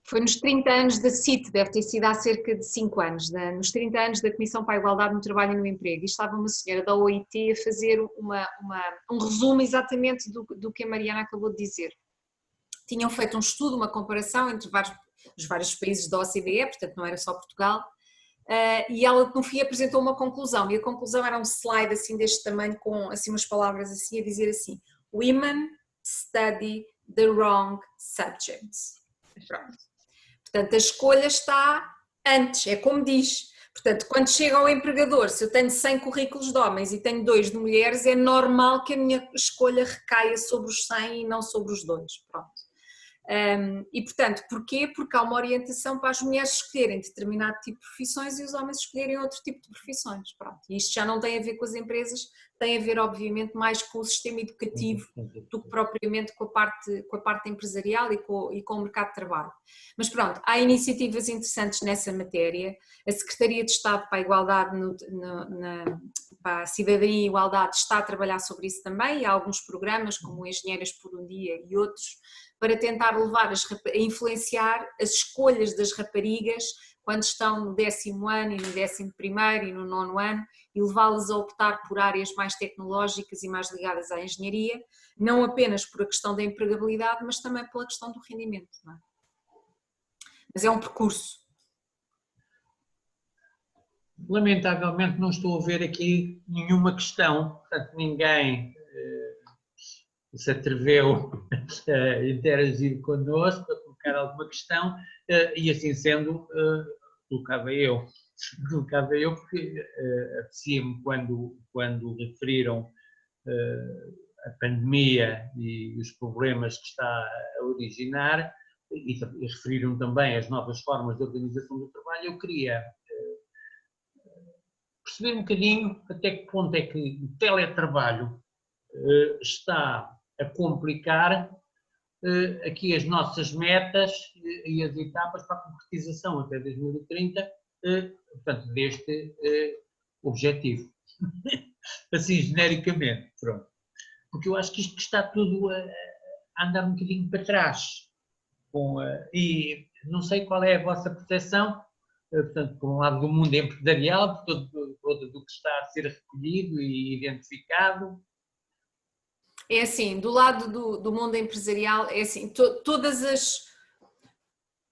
foi nos 30 anos da CIT, deve ter sido há cerca de 5 anos, nos 30 anos da Comissão para a Igualdade no Trabalho e no Emprego, e estava uma senhora da OIT a fazer um resumo exatamente do que a Mariana acabou de dizer. Tinham feito um estudo, uma comparação entre os vários países da OCDE, portanto não era só Portugal, e ela no fim apresentou uma conclusão, e a conclusão era um slide assim deste tamanho com assim umas palavras assim a dizer assim: Women study the wrong subjects. Pronto. Portanto, a escolha está antes, é como diz. Portanto, quando chega ao empregador, se eu tenho 100 currículos de homens e tenho 2 de mulheres, é normal que a minha escolha recaia sobre os 100 e não sobre os 2. Pronto. E portanto, porquê? Porque há uma orientação para as mulheres escolherem determinado tipo de profissões e os homens escolherem outro tipo de profissões. Pronto. E isto já não tem a ver com as empresas, tem a ver obviamente mais com o sistema educativo do que propriamente com a parte empresarial e com o mercado de trabalho. Mas pronto, há iniciativas interessantes nessa matéria. A Secretaria de Estado para a Igualdade, para a Cidadania e Igualdade está a trabalhar sobre isso também, e há alguns programas como Engenheiras por um Dia e outros, para tentar levar a influenciar as escolhas das raparigas quando estão no 10º ano e no 11º e no 9º ano, e levá-las a optar por áreas mais tecnológicas e mais ligadas à engenharia, não apenas por a questão da empregabilidade, mas também pela questão do rendimento. Não é? Mas é um percurso. Lamentavelmente não estou a ver aqui nenhuma questão, portanto ninguém se atreveu a interagir connosco, a colocar alguma questão, e assim sendo, colocava eu porque aprecia-me quando referiram a pandemia e os problemas que está a originar, e referiram também as novas formas de organização do trabalho. Eu queria perceber um bocadinho até que ponto é que o teletrabalho está a complicar aqui as nossas metas e as etapas para a concretização até 2030, portanto, deste objetivo. Assim, genericamente, pronto. Porque eu acho que isto está tudo a andar um bocadinho para trás. E não sei qual é a vossa percepção, portanto, por um lado do mundo empresarial, todo do que está a ser recolhido e identificado. É assim, do lado do mundo empresarial, é assim,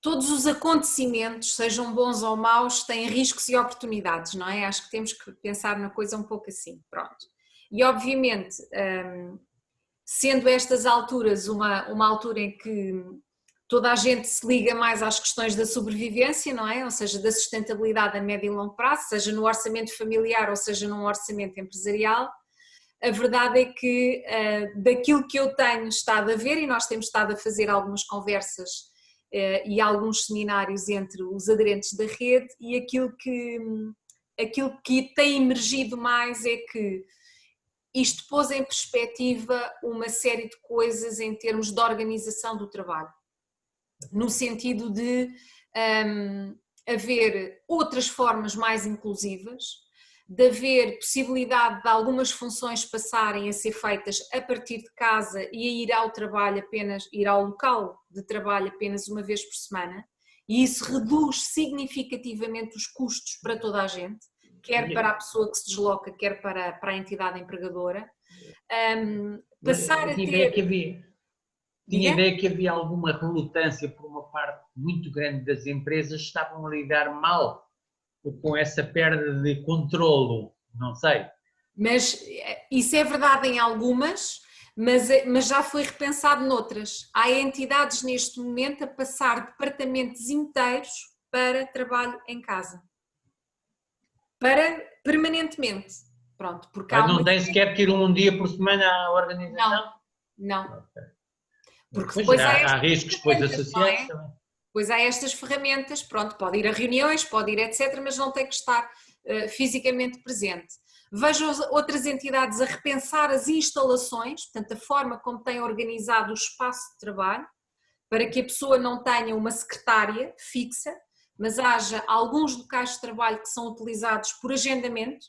todos os acontecimentos, sejam bons ou maus, têm riscos e oportunidades, não é? Acho que temos que pensar na coisa um pouco assim, pronto. E obviamente, sendo estas alturas uma altura em que toda a gente se liga mais às questões da sobrevivência, não é? Ou seja, da sustentabilidade a médio e longo prazo, seja no orçamento familiar ou seja num orçamento empresarial, a verdade é que daquilo que eu tenho estado a ver, e nós temos estado a fazer algumas conversas e alguns seminários entre os aderentes da rede, e aquilo que tem emergido mais é que isto pôs em perspectiva uma série de coisas em termos de organização do trabalho, no sentido de haver outras formas mais inclusivas, de haver possibilidade de algumas funções passarem a ser feitas a partir de casa e a ir ao trabalho apenas, ir ao local de trabalho apenas uma vez por semana, e isso reduz significativamente os custos para toda a gente, quer para a pessoa que se desloca, quer para a entidade empregadora. Passar a ter... Tinha ideia que havia alguma relutância por uma parte muito grande das empresas que estavam a lidar mal com essa perda de controlo, não sei. Mas isso é verdade em algumas, mas já foi repensado noutras. Há entidades neste momento a passar departamentos inteiros para trabalho em casa. Permanentemente. Pronto, porque Mas não tem sequer que ir um dia por semana à organização? Não. Porque Pois, depois há riscos depois associados também. Pois há estas ferramentas, pronto, pode ir a reuniões, pode ir etc, mas não tem que estar fisicamente presente. Vejo outras entidades a repensar as instalações, portanto a forma como têm organizado o espaço de trabalho, para que a pessoa não tenha uma secretária fixa, mas haja alguns locais de trabalho que são utilizados por agendamento,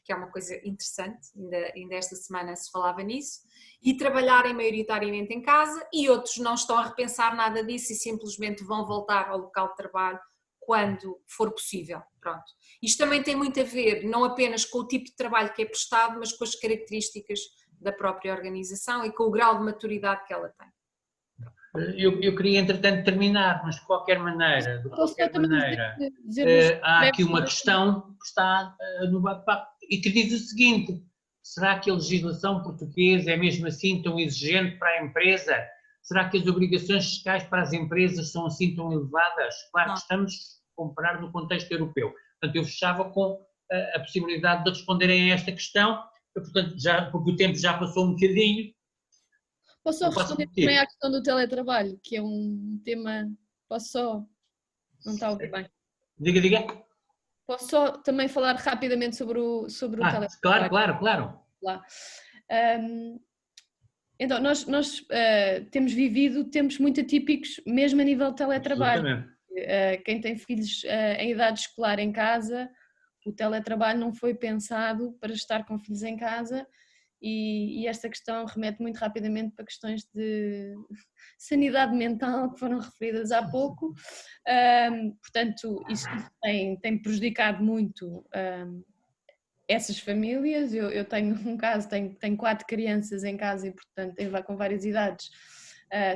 que é uma coisa interessante, ainda esta semana se falava nisso, e trabalharem maioritariamente em casa, e outros não estão a repensar nada disso e simplesmente vão voltar ao local de trabalho quando for possível. Pronto. Isto também tem muito a ver, não apenas com o tipo de trabalho que é prestado, mas com as características da própria organização e com o grau de maturidade que ela tem. Eu queria, entretanto, terminar, mas de qualquer maneira, há aqui uma questão que está no bate-papo e que diz o seguinte: será que a legislação portuguesa é mesmo assim tão exigente para a empresa? Será que as obrigações fiscais para as empresas são assim tão elevadas? Claro que estamos a comparar no contexto europeu. Portanto, eu fechava com a possibilidade de responderem a esta questão, portanto, porque o tempo já passou um bocadinho. Posso só responder também à questão do teletrabalho, que é um tema... Posso só... Não está a ouvir bem. Diga. Posso só também falar rapidamente sobre o teletrabalho? Claro. Lá. Então, nós temos vivido tempos muito atípicos, mesmo a nível de teletrabalho. Quem tem filhos em idade escolar em casa, o teletrabalho não foi pensado para estar com filhos em casa. E esta questão remete muito rapidamente para questões de sanidade mental que foram referidas há pouco. Portanto, isso tem prejudicado muito essas famílias. Eu tenho um caso, tenho 4 crianças em casa e, portanto, com várias idades,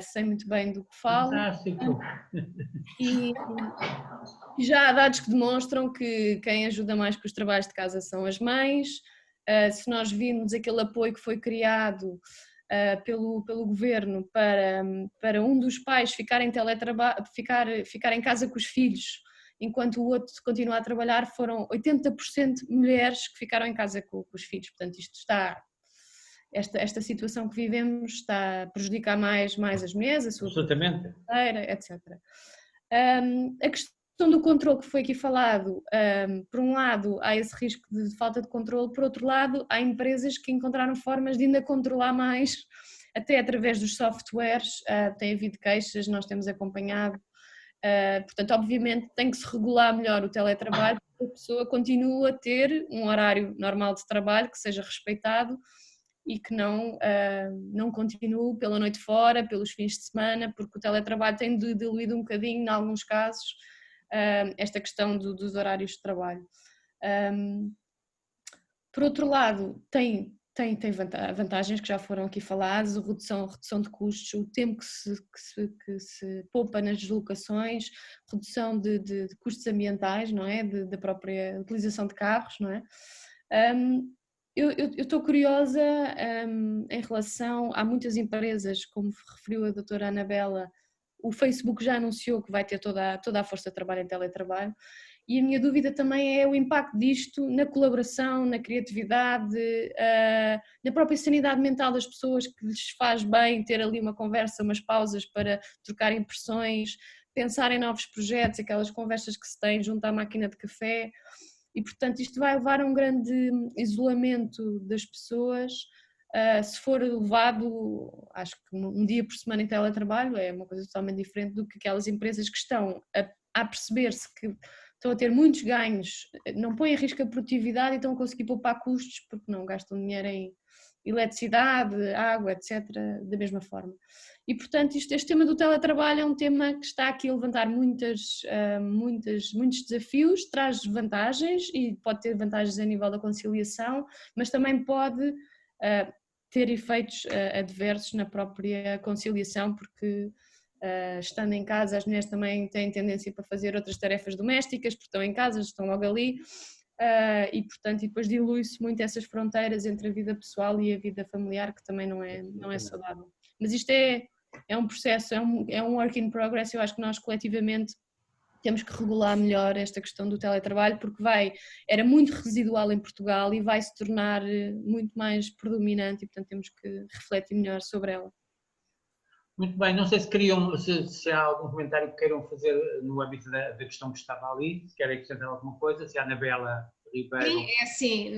sei muito bem do que falo. Fantástico! E já há dados que demonstram que quem ajuda mais com os trabalhos de casa são as mães. Se nós virmos aquele apoio que foi criado pelo governo para um dos pais ficar em casa com os filhos, enquanto o outro continua a trabalhar, foram 80% mulheres que ficaram em casa com os filhos. Portanto, esta situação que vivemos está a prejudicar mais as mulheres, a sua carreira, etc. A questão do controle que foi aqui falado, por um lado há esse risco de falta de controle, por outro lado há empresas que encontraram formas de ainda controlar mais, até através dos softwares. Tem havido queixas, nós temos acompanhado, portanto obviamente tem que se regular melhor o teletrabalho, para que a pessoa continue a ter um horário normal de trabalho que seja respeitado e que não continue pela noite fora, pelos fins de semana, porque o teletrabalho tem diluído um bocadinho, em alguns casos, esta questão dos horários de trabalho. Por outro lado, tem vantagens que já foram aqui faladas, a redução de custos, o tempo que se poupa nas deslocações, redução de custos ambientais, não é? Da própria utilização de carros, não é? Eu estou curiosa em relação a muitas empresas, como referiu a doutora Anabela. O Facebook já anunciou que vai ter toda a força de trabalho em teletrabalho, e a minha dúvida também é o impacto disto na colaboração, na criatividade, na própria sanidade mental das pessoas, que lhes faz bem ter ali uma conversa, umas pausas para trocar impressões, pensar em novos projetos, aquelas conversas que se têm junto à máquina de café. E, portanto, isto vai levar a um grande isolamento das pessoas. Se for levado, acho que um dia por semana em teletrabalho é uma coisa totalmente diferente do que aquelas empresas que estão a a perceber-se que estão a ter muitos ganhos, não põem em risco a produtividade e estão a conseguir poupar custos porque não gastam dinheiro em eletricidade, água, etc., da mesma forma. E, portanto, este tema do teletrabalho é um tema que está aqui a levantar muitos desafios, traz vantagens e pode ter vantagens a nível da conciliação, mas também pode ter efeitos adversos na própria conciliação, porque estando em casa as mulheres também têm tendência para fazer outras tarefas domésticas, porque estão em casa, estão logo ali, e portanto depois dilui-se muito essas fronteiras entre a vida pessoal e a vida familiar, que também não é saudável. Mas isto é um processo, é um work in progress. Eu acho que nós coletivamente temos que regular melhor esta questão do teletrabalho, porque era muito residual em Portugal e vai se tornar muito mais predominante, e portanto temos que refletir melhor sobre ela. Muito bem, não sei se há algum comentário que queiram fazer no âmbito da questão que estava ali, se querem acrescentar alguma coisa, se a Anabela Ribeiro... Sim, é assim,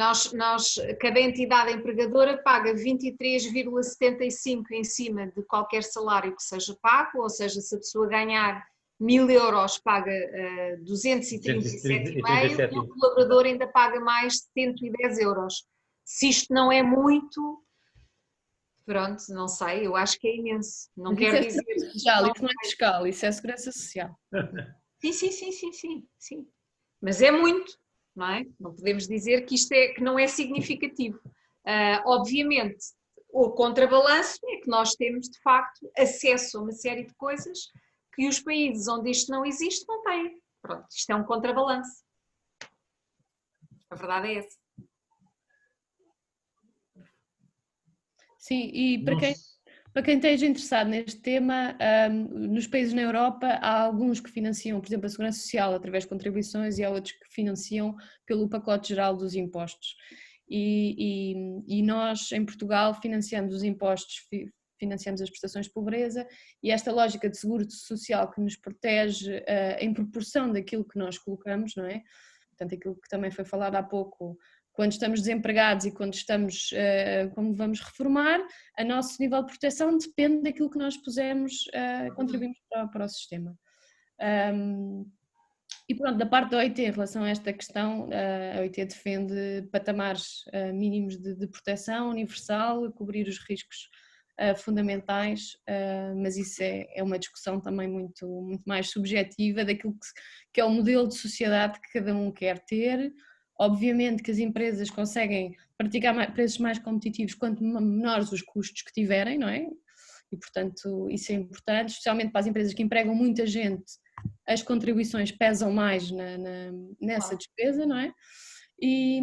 cada entidade empregadora paga 23,75 em cima de qualquer salário que seja pago, ou seja, se a pessoa ganhar 1.000 euros paga 237,5 e o colaborador ainda paga mais 110 euros. Se isto não é muito... Pronto, não sei, eu acho que é imenso. Não quero dizer. Social, isso não é fiscal, isso é segurança social. Sim. Mas é muito, não é? Não podemos dizer que que não é significativo. Obviamente, o contrabalanço é que nós temos, de facto, acesso a uma série de coisas que os países onde isto não existe não têm. Pronto, isto é um contrabalanço. A verdade é essa. Sim, e para quem esteja interessado neste tema, nos países na Europa há alguns que financiam, por exemplo, a Segurança Social através de contribuições e há outros que financiam pelo pacote geral dos impostos. E nós, em Portugal, financiamos os impostos, financiamos as prestações de pobreza, e esta lógica de seguro social que nos protege em proporção daquilo que nós colocamos, não é? Portanto, aquilo que também foi falado há pouco, quando estamos desempregados e quando como vamos reformar, o nosso nível de proteção depende daquilo que nós pusermos, contribuímos para o sistema. E pronto, da parte da OIT, em relação a esta questão, a OIT defende patamares mínimos de proteção universal, cobrir os riscos fundamentais, mas isso é uma discussão também muito mais subjetiva daquilo que é o modelo de sociedade que cada um quer ter. Obviamente que as empresas conseguem praticar preços mais competitivos quanto menores os custos que tiverem, não é? E portanto isso é importante, especialmente para as empresas que empregam muita gente, as contribuições pesam mais nessa despesa, não é? E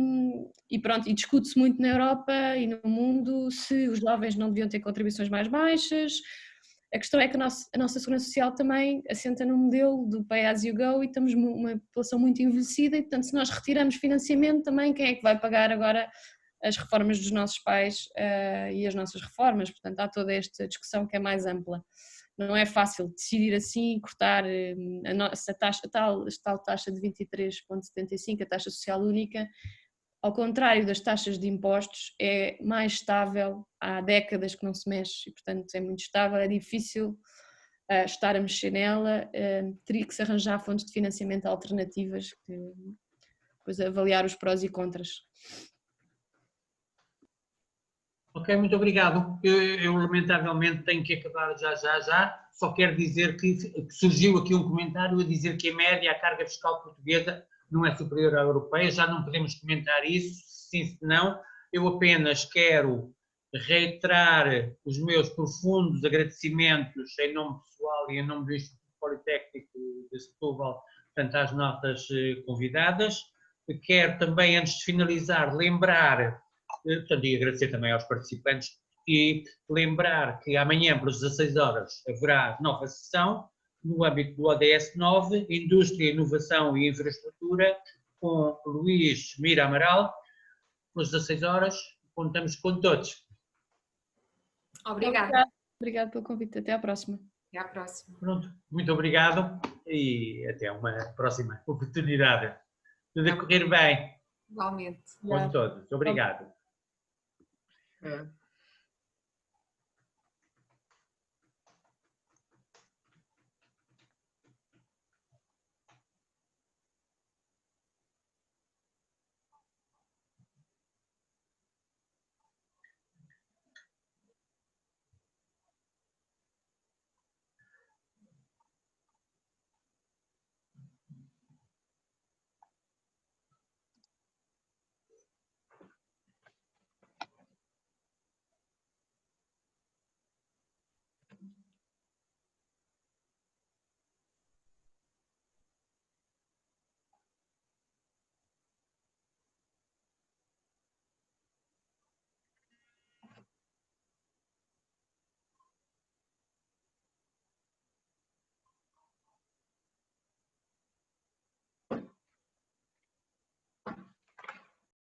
pronto, e discute-se muito na Europa e no mundo se os jovens não deviam ter contribuições mais baixas. A questão é que a nossa segurança social também assenta no modelo do pay as you go e estamos uma população muito envelhecida e, portanto, se nós retiramos financiamento também, quem é que vai pagar agora as reformas dos nossos pais e as nossas reformas? Portanto, há toda esta discussão que é mais ampla. Não é fácil decidir assim e cortar a tal taxa de 23,75, a taxa social única. Ao contrário das taxas de impostos, é mais estável, há décadas que não se mexe e, portanto, é muito estável, é difícil estar a mexer nela, teria que se arranjar fontes de financiamento alternativas, depois avaliar os prós e contras. Ok, muito obrigado. Eu lamentavelmente tenho que acabar já. Só quero dizer que surgiu aqui um comentário a dizer que, em média, a carga fiscal portuguesa não é superior à europeia. Já não podemos comentar isso, sim, se não. Eu apenas quero reiterar os meus profundos agradecimentos em nome pessoal e em nome do Instituto Politécnico de Setúbal, portanto, às nossas convidadas. Quero também, antes de finalizar, lembrar, portanto, e agradecer também aos participantes, e lembrar que amanhã, pelas 16 horas, haverá nova sessão no âmbito do ODS 9, Indústria, Inovação e Infraestrutura, com Luís Mira Amaral, pelas 16 horas. Contamos com todos. Obrigada. Obrigada pelo convite. Até à próxima. Até à próxima. Pronto, muito obrigado e até uma próxima oportunidade. Tudo a correr bem. Igualmente. Com todos. Obrigado.